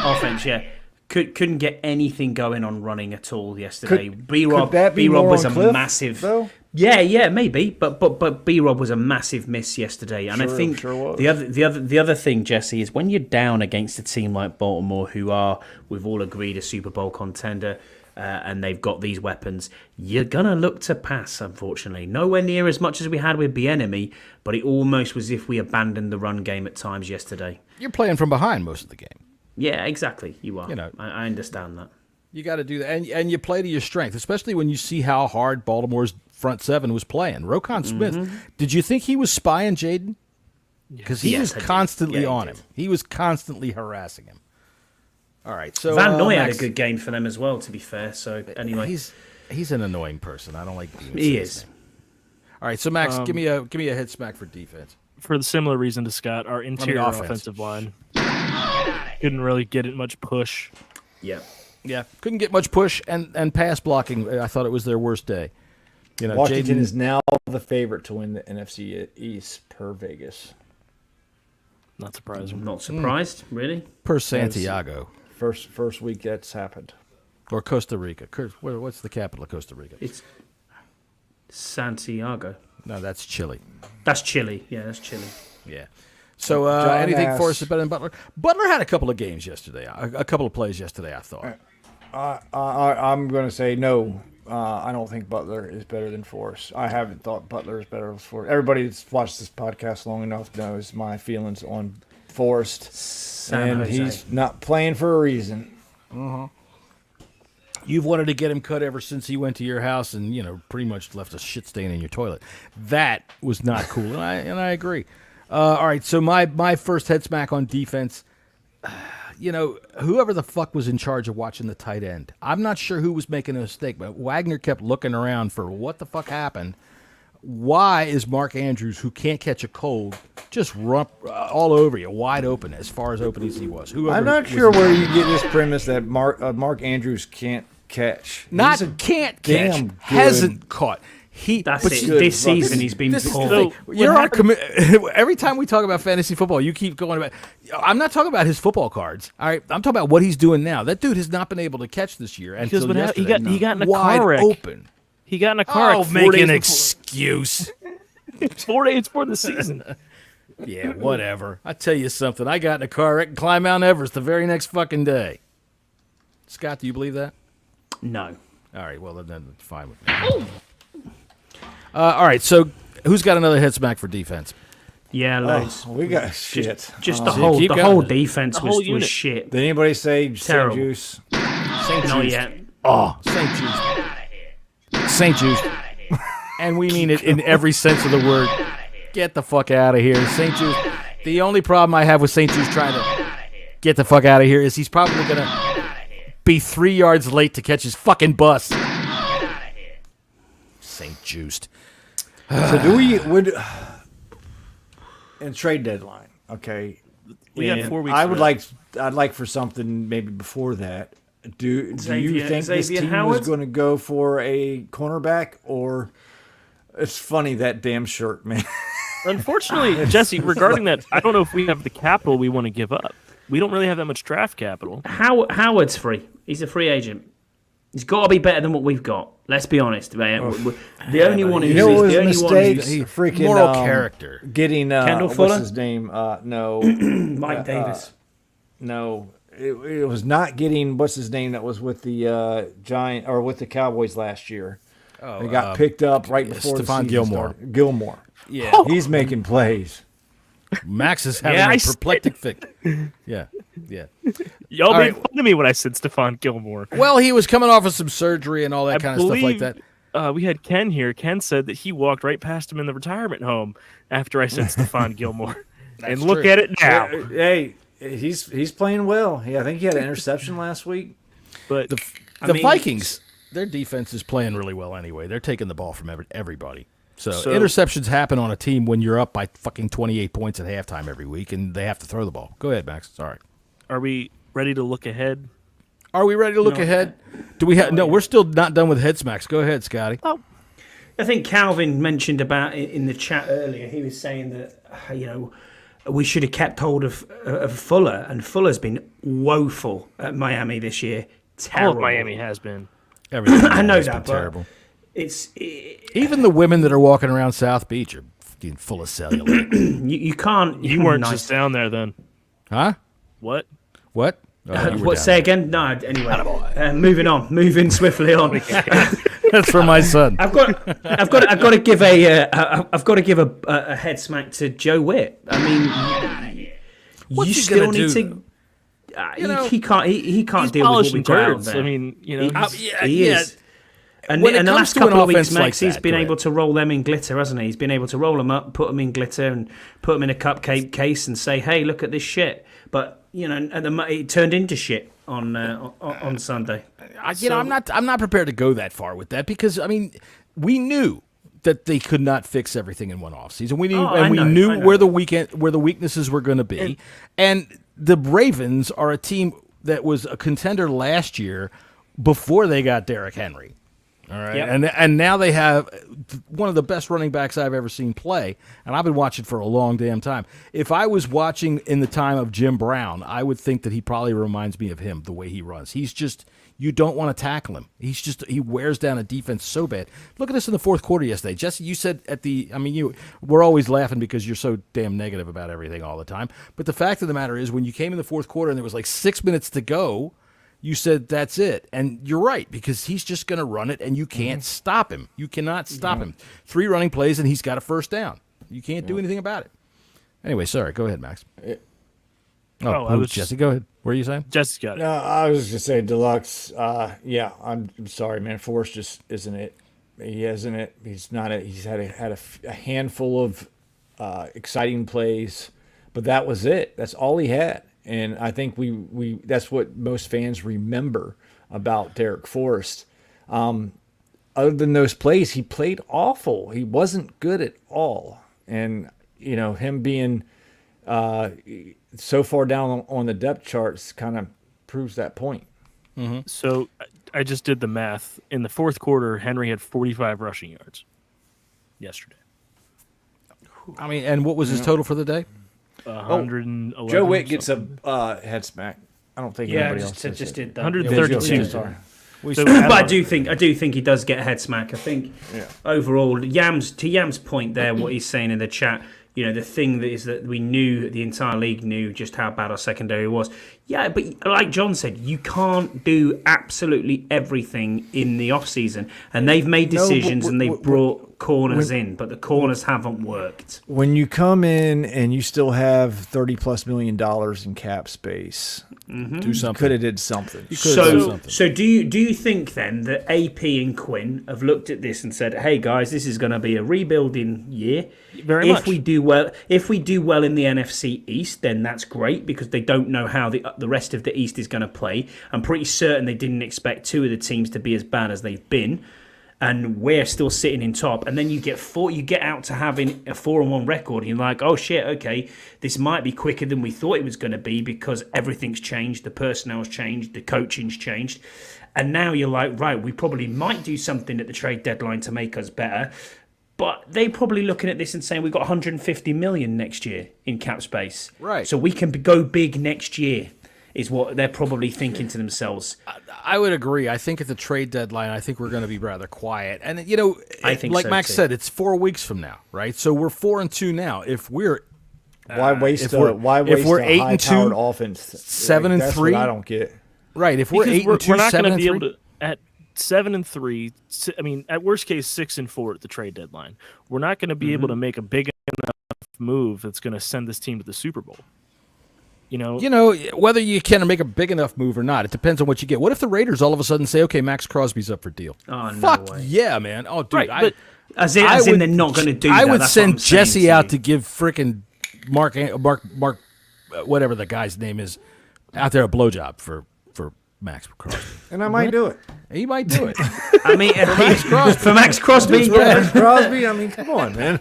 F: Offense, yeah. couldn't get anything going on running at all yesterday.
A: Could that be
F: B-Rob
A: more
F: was
A: on
F: a
A: Cliff,
F: massive.
A: though?
F: Yeah, maybe, but B-Rob was a massive miss yesterday, and I think
A: sure was.
F: the other thing, Jesse, is when you're down against a team like Baltimore, who are, we've all agreed, a Super Bowl contender, and they've got these weapons, you're gonna look to pass. Unfortunately, nowhere near as much as we had with Bieniemy, but it almost was as if we abandoned the run game at times yesterday.
E: You're playing from behind most of the game.
F: Yeah, exactly. You are.
E: You know,
F: I understand that.
E: You got to do that, and you play to your strength, especially when you see how hard Baltimore's front seven was playing. Roquan Smith, did you think he was spying Jaden? Because he was constantly on him. He was constantly harassing him. All right, so
F: Van Noy had
E: Max,
F: a good game for them as well, to be fair. So anyway,
E: he's an annoying person. I don't like being
F: he is.
E: All right, so Max, give me a head smack for defense.
D: For the similar reason to Scott, our interior offensive line couldn't really get it much push.
E: Yeah, couldn't get much push and pass blocking. I thought it was their worst day. You know,
A: Washington is now the favorite to win the NFC East per Vegas.
D: Not surprising.
F: Not surprised, really.
E: Per Santiago.
A: First week that's happened.
E: Or Costa Rica. What's the capital of Costa Rica?
F: It's Santiago.
E: No, that's Chile.
F: That's Chile. Yeah, that's Chile.
E: Yeah. So anything for us is better than Butler? Butler had a couple of games yesterday. A couple of plays yesterday, I thought.
A: I'm going to say no. I don't think Butler is better than Forrest. I haven't thought Butler is better than Forrest. Everybody that's watched this podcast long enough knows my feelings on Forrest. And he's not playing for a reason.
E: You've wanted to get him cut ever since he went to your house and, pretty much left a shit stain in your toilet. That was not cool, and I agree. All right, so my first head smack on defense, whoever the fuck was in charge of watching the tight end, I'm not sure who was making a mistake, but Wagner kept looking around for what the fuck happened. Why is Mark Andrews, who can't catch a cold, just run all over you, wide open, as far as open as he was?
A: I'm not sure where you get this premise that Mark Andrews can't catch.
E: Not can't catch, hasn't caught.
F: This season he's been poor.
E: Every time we talk about fantasy football, you keep going about. I'm not talking about his football cards. All right, I'm talking about what he's doing now. That dude has not been able to catch this year.
D: Because
E: yesterday,
D: he got in a
E: wide
D: car wreck.
E: Open.
D: He got in a car.
E: Oh, make an excuse.
D: It's 4 days before the season.
E: Yeah, whatever. I tell you something. I got in a car wreck and climbed Mount Everest the very next fucking day. Scott, do you believe that?
F: No.
E: All right. Well, then it's fine with me. All right, so who's got another head smack for defense?
F: Yeah, loads.
A: We got shit.
F: Just the whole defense was shit.
A: Did anybody say St. Juice?
F: St. Juice. Not yet.
E: Oh, St. Juice. St. Juice. And we mean it in every sense of the word. Get the fuck out of here. St. Juice. The only problem I have with St. Juice trying to get the fuck out of here is he's probably going to be 3 yards late to catch his fucking bus. St. Juiced.
A: So in trade deadline, okay.
D: We got 4 weeks.
A: I'd like for something maybe before that. Do you think this team was going to go for a cornerback, or it's funny that damn shirt, man.
D: Unfortunately, Jesse, regarding that, I don't know if we have the capital we want to give up. We don't really have that much draft capital.
F: Howard's free. He's a free agent. He's got to be better than what we've got. Let's be honest. The only one who's
A: freaking
E: moral character.
A: Getting
F: Kendall Fuller?
A: What's his name? No,
F: Mike Davis.
A: No, it was not getting what's his name that was with the Giant or with the Cowboys last year. They got picked up right before
E: Stephon
A: the season started. Gilmore.
E: Yeah,
A: he's making plays.
E: Max is having a perplectic fit. Yeah.
D: Y'all made fun of me when I said Stephon Gilmore.
E: Well, he was coming off of some surgery and all that kind of stuff like that.
D: We had Ken here. Ken said that he walked right past him in the retirement home after I said Stephon Gilmore. And look at it now.
A: Hey, he's playing well. I think he had an interception last week.
D: But
E: the Vikings, their defense is playing really well anyway. They're taking the ball from everybody. So interceptions happen on a team when you're up by fucking 28 points at halftime every week, and they have to throw the ball. Go ahead, Max. Sorry.
D: Are we ready to look ahead?
E: Are we ready to look ahead? Do we have? No, we're still not done with head smacks. Go ahead, Scotty.
F: Oh, I think Calvin mentioned about it in the chat earlier. He was saying that we should have kept hold of Fuller, and Fuller's been woeful at Miami this year. Terrible.
D: All of Miami has been.
E: Everything
F: I know
E: has
F: that,
E: been
F: but
E: terrible.
F: Even
E: the women that are walking around South Beach are fucking full of cellulite.
F: you can't.
D: You weren't just down there then.
E: Huh?
D: What?
E: What?
F: What? Say again? No. Anyway, moving swiftly on.
E: That's for my son.
F: I've got to give a head smack to Joe Witt. I mean,
E: What's
F: you
E: he
F: still
E: gonna
F: need
E: do,
F: to. He can't deal with what we
D: polishing
F: got out
D: turds.
F: there.
D: I mean,
F: he is. And
E: When it
F: in the
E: comes
F: last
E: to an
F: couple of weeks,
E: offense like
F: Max, he's
E: that,
F: been
E: go
F: able
E: ahead.
F: to roll them in glitter, hasn't he? He's been able to roll them up, put them in glitter, and put them in a cupcake case, and say, "Hey, look at this shit." But it turned into shit on Sunday.
E: I'm not prepared to go that far with that because I mean, we knew that they could not fix everything in one offseason. We knew where the weaknesses were going to be, and the Ravens are a team that was a contender last year before they got Derrick Henry. All right, and now they have one of the best running backs I've ever seen play, and I've been watching for a long damn time. If I was watching in the time of Jim Brown, I would think that he probably reminds me of him, the way he runs. He's just, you don't want to tackle him. He wears down a defense so bad. Look at us in the fourth quarter yesterday. Jesse, you said we're always laughing because you're so damn negative about everything all the time. But the fact of the matter is, when you came in the fourth quarter and there was like 6 minutes to go, you said that's it. And you're right, because he's just going to run it, and you can't stop him. You cannot stop him. 3 running plays, and he's got a first down. You can't do anything about it. Anyway, sorry. Go ahead, Max. Jesse, go ahead. What are you saying?
D: Jesse got it.
A: No, I was just saying Deluxe. Yeah, I'm sorry, man. Forrest just isn't it. He isn't it. He's not it. He's had a handful of exciting plays, but that was it. That's all he had. And I think we that's what most fans remember about Derek Forrest. Other than those plays, he played awful. He wasn't good at all. And, him being so far down on the depth charts kind of proves that point.
E: Mm-hmm.
D: So I just did the math. In the fourth quarter, Henry had 45 rushing yards yesterday.
E: I mean, and what was his total for the day?
D: 111.
A: Joe Witt gets a head smack. I don't think anybody else
F: just did that.
D: 132.
A: Sorry.
F: But I do think he does get a head smack. I think overall, Yam's point there, what he's saying in the chat, the thing that is that we knew, the entire league knew just how bad our secondary was. Yeah, but like John said, you can't do absolutely everything in the off season, and they've made decisions and they've brought corners in, but the corners haven't worked.
A: When you come in and you still have $30+ million in cap space,
E: do something.
A: Could have did something.
F: So do you think then that AP and Quinn have looked at this and said, "Hey guys, this is going to be a rebuilding year.
D: Very much.
F: If we do well in the NFC East, then that's great because they don't know how the rest of the East is going to play. I'm pretty certain they didn't expect 2 of the teams to be as bad as they've been." And we're still sitting in top, and then you get out to having a 4-1 record, and you're like, oh shit, okay, this might be quicker than we thought it was going to be because everything's changed, the personnel's changed, the coaching's changed, and now you're like, right, we probably might do something at the trade deadline to make us better, but they're probably looking at this and saying we've got 150 million next year in cap space,
E: right? So
F: we can go big next year. Is what they're probably thinking to themselves.
E: I would agree. I think at the trade deadline, I think we're going to be rather quiet. And,
F: I think
E: like
F: so
E: Max
F: too.
E: said, it's 4 weeks from now, right? So we're 4-2 now. If we're
A: why waste a high-powered offense?
E: 7-3,
A: that's what I don't get.
E: Right. If we're 8-2,
D: we're not going to
E: 7-3,
D: be able to at 7-3. I mean, at worst case, 6-4 at the trade deadline. We're not going to be able to make a big enough move that's going to send this team to the Super Bowl.
E: Whether you can make a big enough move or not, it depends on what you get. What if the Raiders all of a sudden say, "Okay, Max Crosby's up for deal"?
F: Oh, no
E: Fuck
F: way.
E: Yeah, man! Oh, dude,
D: right,
F: as in they're not going to do that.
E: I would
F: That's
E: send
F: what I'm saying
E: Jesse out to give frickin' Mark, whatever the guy's name is, out there a blowjob for Max Crosby.
A: And I might do it.
E: He might do it.
F: I mean, for Max Crosby,
A: Max Crosby. I mean, come on, man.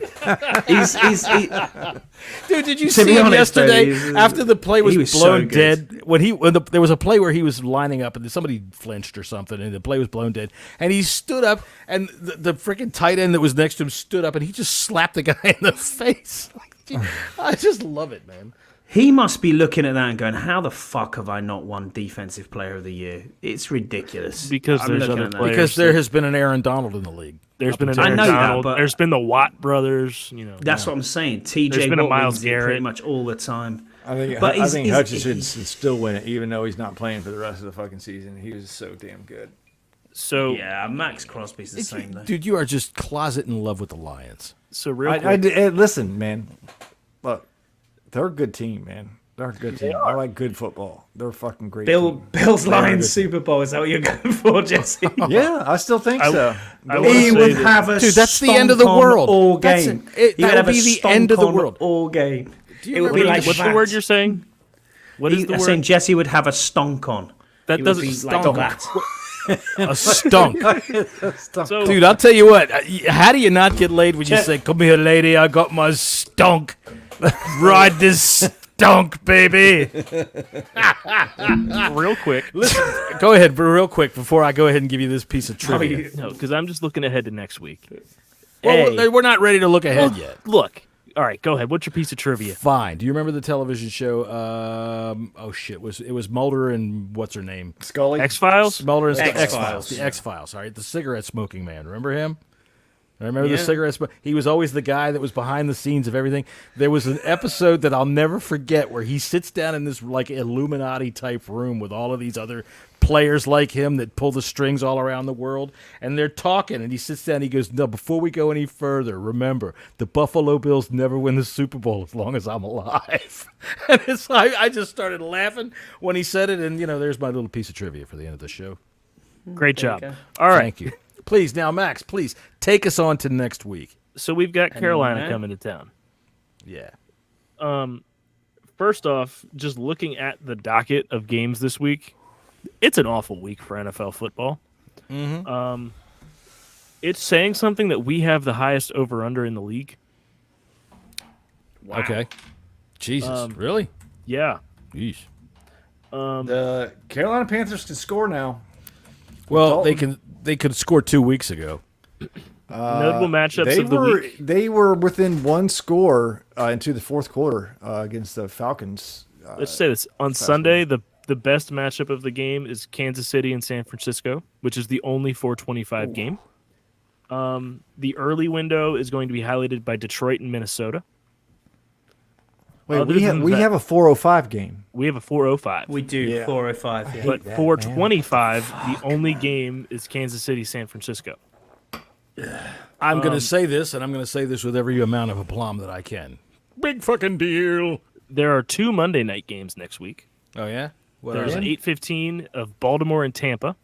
E: Dude, did you see him yesterday after the play was blown
F: so
E: dead? There was a play where he was lining up and somebody flinched or something, and the play was blown dead, and he stood up, and the freaking tight end that was next to him stood up, and he just slapped the guy in the face. I just love it, man.
F: He must be looking at that and going, "How the fuck have I not won Defensive Player of the Year? It's ridiculous."
D: Because
F: I'm
D: there's
F: looking
D: other
F: at that.
D: players.
E: Because there has been an Aaron Donald in the league.
D: There's been an
F: I
D: Aaron
F: know that,
D: Donald.
F: but-
D: There's been the Watt brothers.
F: That's what I'm saying. TJ
D: There's been a
F: Watt
D: Myles
F: wins it pretty
D: Garrett.
F: much all the time.
A: I think
F: he's-
A: Hutchinson should still win it, even though he's not playing for the rest of the fucking season. He was so damn good.
D: So
F: Yeah, Max Crosby's the same though.
E: Dude, you are just closet in love with the Lions.
D: so real quick,
A: Listen, man. Look, they're a good team, man. They're a good team. I like good football. They're a fucking great team.
F: Bill's
A: They're a
F: Lions
A: good team.
F: Super Bowl. Is that what you're going for, Jesse?
A: Yeah, I still think so.
D: I wanna
F: He
D: say
F: would
D: that-
F: have a
E: Dude, that's the end of the
F: stonk on
E: world.
F: all
E: That's
F: game.
E: it.
F: He
E: That
F: would have
E: would
F: a
E: be the
F: stonk
E: end of the
F: on
E: world.
F: all game.
E: you
F: It would be
E: remember
F: like
D: what's the word you're saying? What is the
F: I'm
D: word?
F: saying Jesse would have a stonk on.
D: That
F: He would
D: doesn't
F: be
D: stonk.
F: like that.
E: A stunk.
D: So,
E: Dude, I'll tell you what. How do you not get laid when you say, "Come here, lady, I got my stunk. Ride this stunk, baby."
D: real quick,
E: Go ahead, but real quick, before I go ahead and give you this piece of trivia.
D: no, because I'm just looking ahead to next week.
E: Well,
D: A,
E: we're not ready to look ahead yet.
D: look. All right, go ahead. What's your piece of trivia?
E: Fine. Do you remember the television show? It was Mulder and what's her name?
A: Scully.
D: X-Files?
E: Mulder and
F: X-Files.
E: X-Files. The X-Files. All right, the cigarette smoking man. Remember him? Remember the
F: Yeah.
E: cigarette smoke? He was always the guy that was behind the scenes of everything. There was an episode that I'll never forget where he sits down in this like Illuminati type room with all of these other players like him that pull the strings all around the world, and they're talking, and he sits down and he goes, "No, before we go any further, remember, the Buffalo Bills never win the Super Bowl as long as I'm alive." And I just started laughing when he said it, and there's my little piece of trivia for the end of the show.
D: Great job.
F: go.
D: All right.
E: Thank you. Please, now, Max, please take us on to next week.
D: So we've got Carolina
F: then-
D: coming to town.
E: Yeah.
D: First off, just looking at the docket of games this week, it's an awful week for NFL football.
E: Mm-hmm.
D: It's saying something that we have the highest over/under in the league.
E: Okay. Jesus, really?
D: Yeah.
E: Yeesh.
A: The Carolina Panthers can score now.
E: Well,
A: Dalton.
E: they could score 2 weeks ago.
D: Notable matchups
A: They
D: of the
A: were
D: week.
A: they were within one score into the fourth quarter against the Falcons.
D: Let's say this. On Sunday, the best matchup of the game is Kansas City and San Francisco, which is the only 425 game. The early window is going to be highlighted by Detroit and Minnesota.
A: Wait,
D: Other
A: we
D: than
A: have
D: that-
A: a 405 game.
D: We have a 405.
F: We do
A: Yeah.
F: 405. Yeah.
D: But 425, the only game is Kansas City, San Francisco.
E: I'm going to say this, and I'm going to say this with every amount of aplomb that I can. Big fucking deal.
D: There are 2 Monday night games next week.
E: Oh, yeah? What
D: There's
E: are
D: an
E: they?
D: 8:15 of Baltimore and Tampa,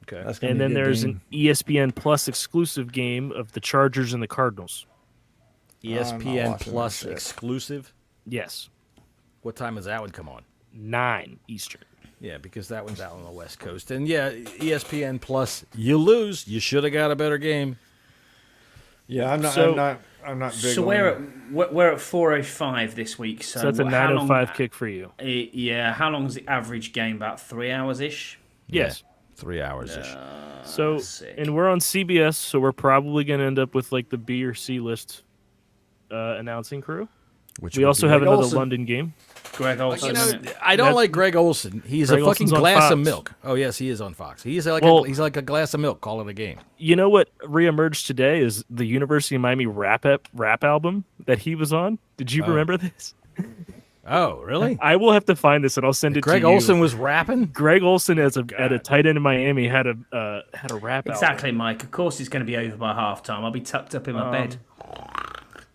E: Okay.
A: That's gonna
D: and
A: be a
D: then
A: good
D: there's
A: game.
D: an ESPN Plus exclusive game of the Chargers and the Cardinals.
E: ESPN
A: watching
E: Plus
A: that shit.
E: exclusive.
D: Yes,
E: What time does that one come on?
D: 9 Eastern.
E: Yeah, because that one's out on the West Coast. And yeah, ESPN Plus, you lose. You should have got a better game.
A: Yeah, I'm not.
D: So-
A: I'm not big.
F: So
A: on
F: we're at 405 this week. So,
D: So that's a
F: how
D: 9:05
F: long-
D: kick for you.
F: Yeah, how long is the average game? About 3 hours ish.
D: Yes.
E: 3 hours ish.
D: So,
F: sick.
D: and we're on CBS, so we're probably going to end up with like the B or C list announcing crew.
E: Which
D: We
E: would
D: also
E: be
D: have
E: Greg
D: another
E: Olsen.
D: London game.
F: Greg Olsen.
E: I don't
D: That-
E: like Greg Olsen. He's
D: Greg
E: a fucking
D: Olsen's on
E: glass of
D: Fox.
E: milk. Oh yes, he is on Fox. He's like
D: Well-
E: he's like a glass of milk calling a game.
D: You know what reemerged today is the University of Miami rap album that he was on. Did you remember this?
E: Oh really?
D: I will have to find this and I'll send it
E: Greg
D: to you.
E: Olsen was rapping.
D: Greg Olsen at a tight end in Miami had a rap album.
F: Exactly, Mike. Of course, it's going to be over by halftime. I'll be tucked up in my bed.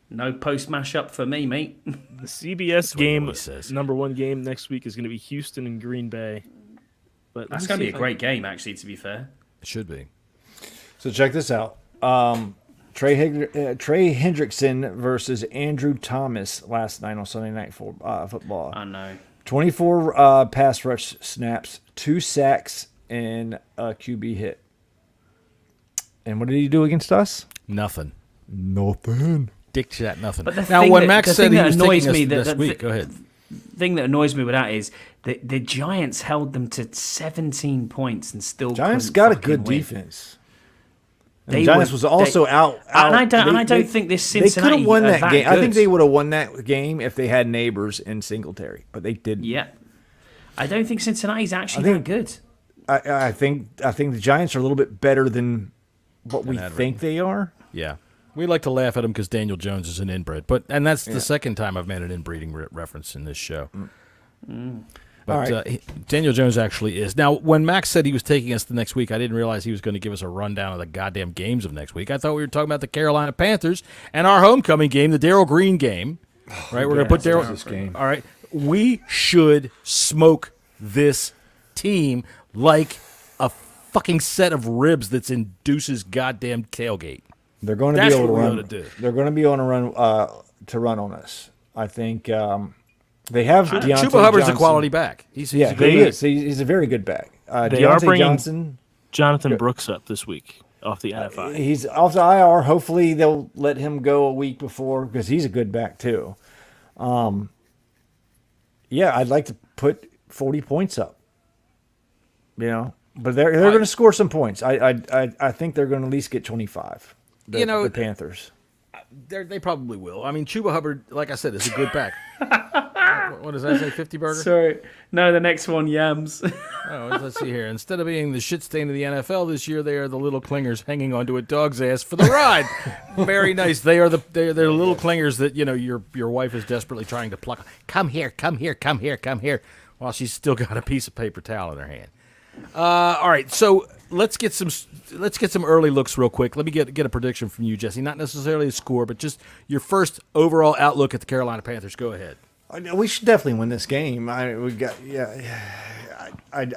F: No post mashup for me, mate.
D: The CBS game,
E: always says.
D: number 1 game next week is going to be Houston and Green Bay. But
F: That's going to be a great game, actually. To be fair.
E: It should be.
A: So check this out. Trey Hendrickson versus Andrew Thomas last night on Sunday Night Football.
F: I know.
A: 24 pass rush snaps, 2 sacks, and a QB hit. And what did he do against us?
E: Nothing.
A: Nothing.
E: Dick chat. Nothing.
F: But the
E: Now
F: thing
E: when
F: that-
E: Max
F: the
E: said
F: thing
E: he
F: that
E: was
F: annoys
E: taking us
F: me that-
E: this
F: that-
E: week, go ahead.
F: Thing that annoys me with that is the Giants held them to 17 points and still
A: Giants
F: couldn't
A: got a
F: fucking
A: good
F: win.
A: defense. The Giants was also out.
F: And I don't think this Cincinnati
A: they could have won that game.
F: Good.
A: I think they would have won that game if they had Neighbors in Singletary, but they didn't.
F: Yeah, I don't think Cincinnati's actually that good.
A: I think the Giants are a little bit better than what we think they are.
E: Yeah. We like to laugh at him because Daniel Jones is an inbred, and that's the second time I've made an inbreeding reference in this show. But Daniel Jones actually is. Now, when Max said he was taking us the next week, I didn't realize he was going to give us a rundown of the goddamn games of next week. I thought we were talking about the Carolina Panthers and our homecoming game, the Darryl Green game. Right, we're going to put Darryl.
A: This game.
E: All right, we should smoke this team like a fucking set of ribs that's in Deuce's goddamn tailgate.
A: They're going to
E: That's
A: be able to
E: what we
A: run.
E: ought to do.
A: They're going to be on a run to run on us. I think they have Deontay
E: Chuba Hubbard's
A: Johnson.
E: a quality back. He's
A: He is. He's a very good back.
D: They
A: Deontay
D: are bringing
A: Johnson.
D: Jonathan Brooks up this week off the NFI.
A: He's off the IR. Hopefully they'll let him go a week before because he's a good back too. Yeah, I'd like to put 40 points up. But they're going to score some points. I think they're going to at least get 25. The Panthers.
E: They probably will. I mean, Chuba Hubbard, like I said, is a good back. What does that say, 50 burger?
F: Sorry. No, the next one, yams.
E: Let's see here. Instead of being the shit stain of the NFL this year, they are the little clingers hanging onto a dog's ass for the ride. Very nice. They're the little clingers that your wife is desperately trying to pluck. Come here, come here, come here, come here, while she's still got a piece of paper towel in her hand. All right, so let's get some early looks real quick. Let me get a prediction from you, Jesse. Not necessarily a score, but just your first overall outlook at the Carolina Panthers. Go ahead.
A: We should definitely win this game. I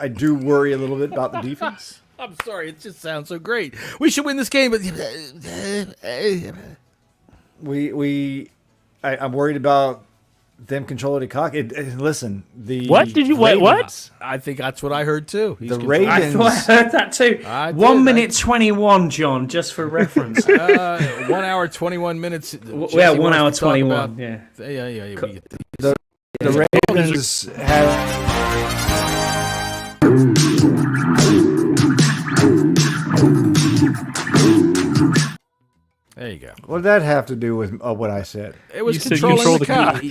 A: do worry a little bit about the defense.
E: I'm sorry, it just sounds so great. We should win this game, but
A: I'm worried about them controlling the clock. Listen,
D: what did you wait? What?
E: I think that's what I heard too.
A: The Ravens.
F: I heard that too. 1 minute 21, John, just for reference.
E: 1 hour 21 minutes.
F: Yeah, 1 hour 21. Yeah.
A: The Ravens have.
E: There you go.
A: What did that have to do with what I said?
E: It was
D: You said
E: controlling
D: control
E: the
D: the
E: clock.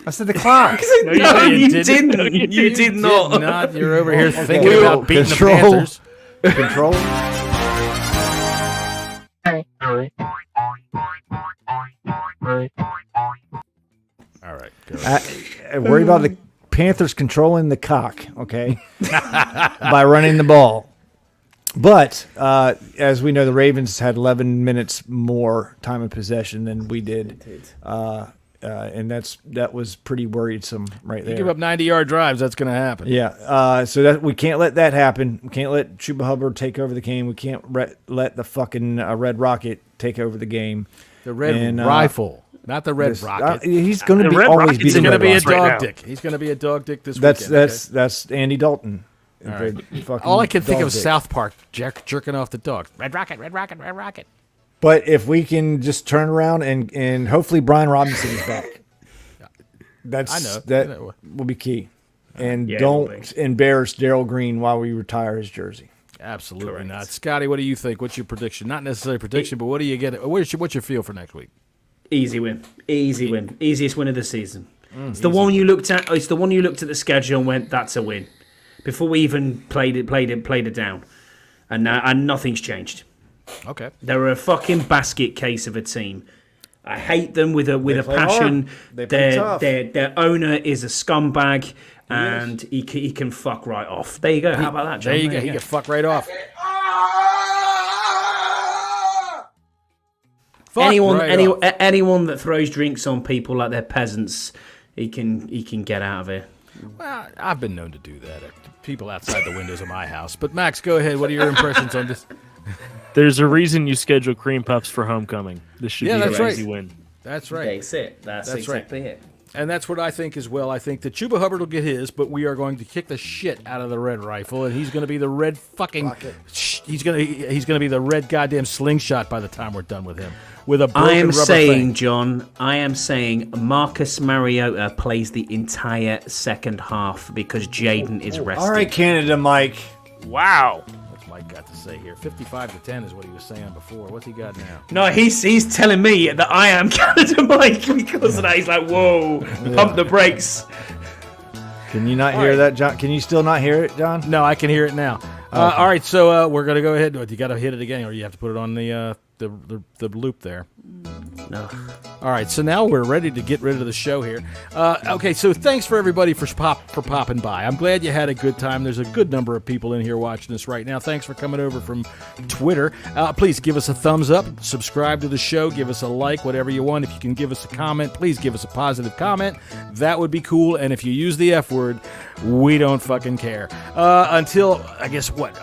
A: I said the clock.
F: No, you didn't. You did not.
E: You're over here thinking
A: Okay.
E: about beating the
A: Control.
E: Panthers.
A: Control.
E: All right.
A: I worry about the Panthers controlling the cock, okay, by running the ball. But as we know, the Ravens had 11 minutes more time of possession than we did, and that was pretty worrisome right there.
E: You give up 90-yard drives, that's going to happen.
A: Yeah, so that we can't let that happen. We can't let Chuba Hubbard take over the game. We can't let the fucking Red Rocket take over the game.
E: The Red Rifle, not the Red Rocket.
A: He's going to be
D: Red
A: always
D: Rocket's
A: be the
E: He's going to
A: Red
E: be a
A: Rocket.
E: dog
D: right now.
E: dick. He's going to be a dog dick this
A: That's
E: weekend.
A: that's Andy Dalton.
E: All right.
A: Fucking
E: All I can think
A: dog
E: of is
A: dick.
E: South Park jerking off the dog. Red Rocket, Red Rocket, Red Rocket.
A: But if we can just turn around and hopefully Brian Robinson is back, that will be key. And don't embarrass Darryl Green while we retire his jersey.
E: Absolutely not. Scotty, what do you think? What's your prediction? Not necessarily prediction, but what do you get? What's your feel for next week?
F: Easy win. Easiest win of the season. It's the one you looked at. It's the one you looked at the schedule and went, "That's a win." Before we even played it down, and nothing's changed.
E: Okay.
F: They're a fucking basket case of a team. I hate them with a passion. Their owner is a scumbag, and he can fuck right off. There you go. How about that, John?
E: There you go. He can fuck right off.
F: Anyone that throws drinks on people like they're peasants, he can get out of here.
E: Well, I've been known to do that. People outside the windows of my house. But Max, go ahead. What are your impressions on this?
D: There's a reason you schedule cream puffs for homecoming. This should be
E: that's
D: an
E: right.
D: easy win.
E: That's right.
F: That's it. That's exactly it.
E: And that's what I think as well. I think that Chuba Hubbard will get his, but we are going to kick the shit out of the Red Rifle, and he's going to be the red fucking. He's going to be the red goddamn slingshot by the time we're done with him. With a broken
F: I am
E: rubber
F: saying,
E: thing.
F: John, Marcus Mariota plays the entire second half because Jaden is rested.
A: All right, Canada Mike.
D: Wow.
E: Mike got to say here. 55-10 is what he was saying before. What's he got now?
F: No, he's telling me that I am Canada Mike because of that. He's like, whoa, pump the brakes.
A: Can you not hear that, John? Can you still not hear it, John?
E: No, I can hear it now. All right, so we're going to go ahead. You got to hit it again, or you have to put it on the loop there.
F: No.
E: All right, so now we're ready to get rid of the show here. Okay, so thanks for everybody for popping by. I'm glad you had a good time. There's a good number of people in here watching us right now. Thanks for coming over from Twitter. Please give us a thumbs up, subscribe to the show, give us a like, whatever you want. If you can give us a comment, please give us a positive comment. That would be cool. And if you use the F word, we don't fucking care. Until, I guess, what?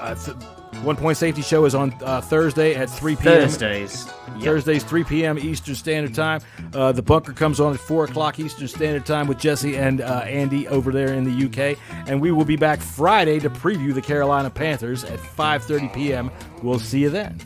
E: 1 Point Safety Show is on Thursday at 3 p.m.
F: Thursdays.
E: Thursdays, 3 p.m. Eastern Standard Time. The Bunker comes on at 4 o'clock Eastern Standard Time with Jesse and Andy over there in the UK. And we will be back Friday to preview the Carolina Panthers at 5:30 p.m. We'll see you then.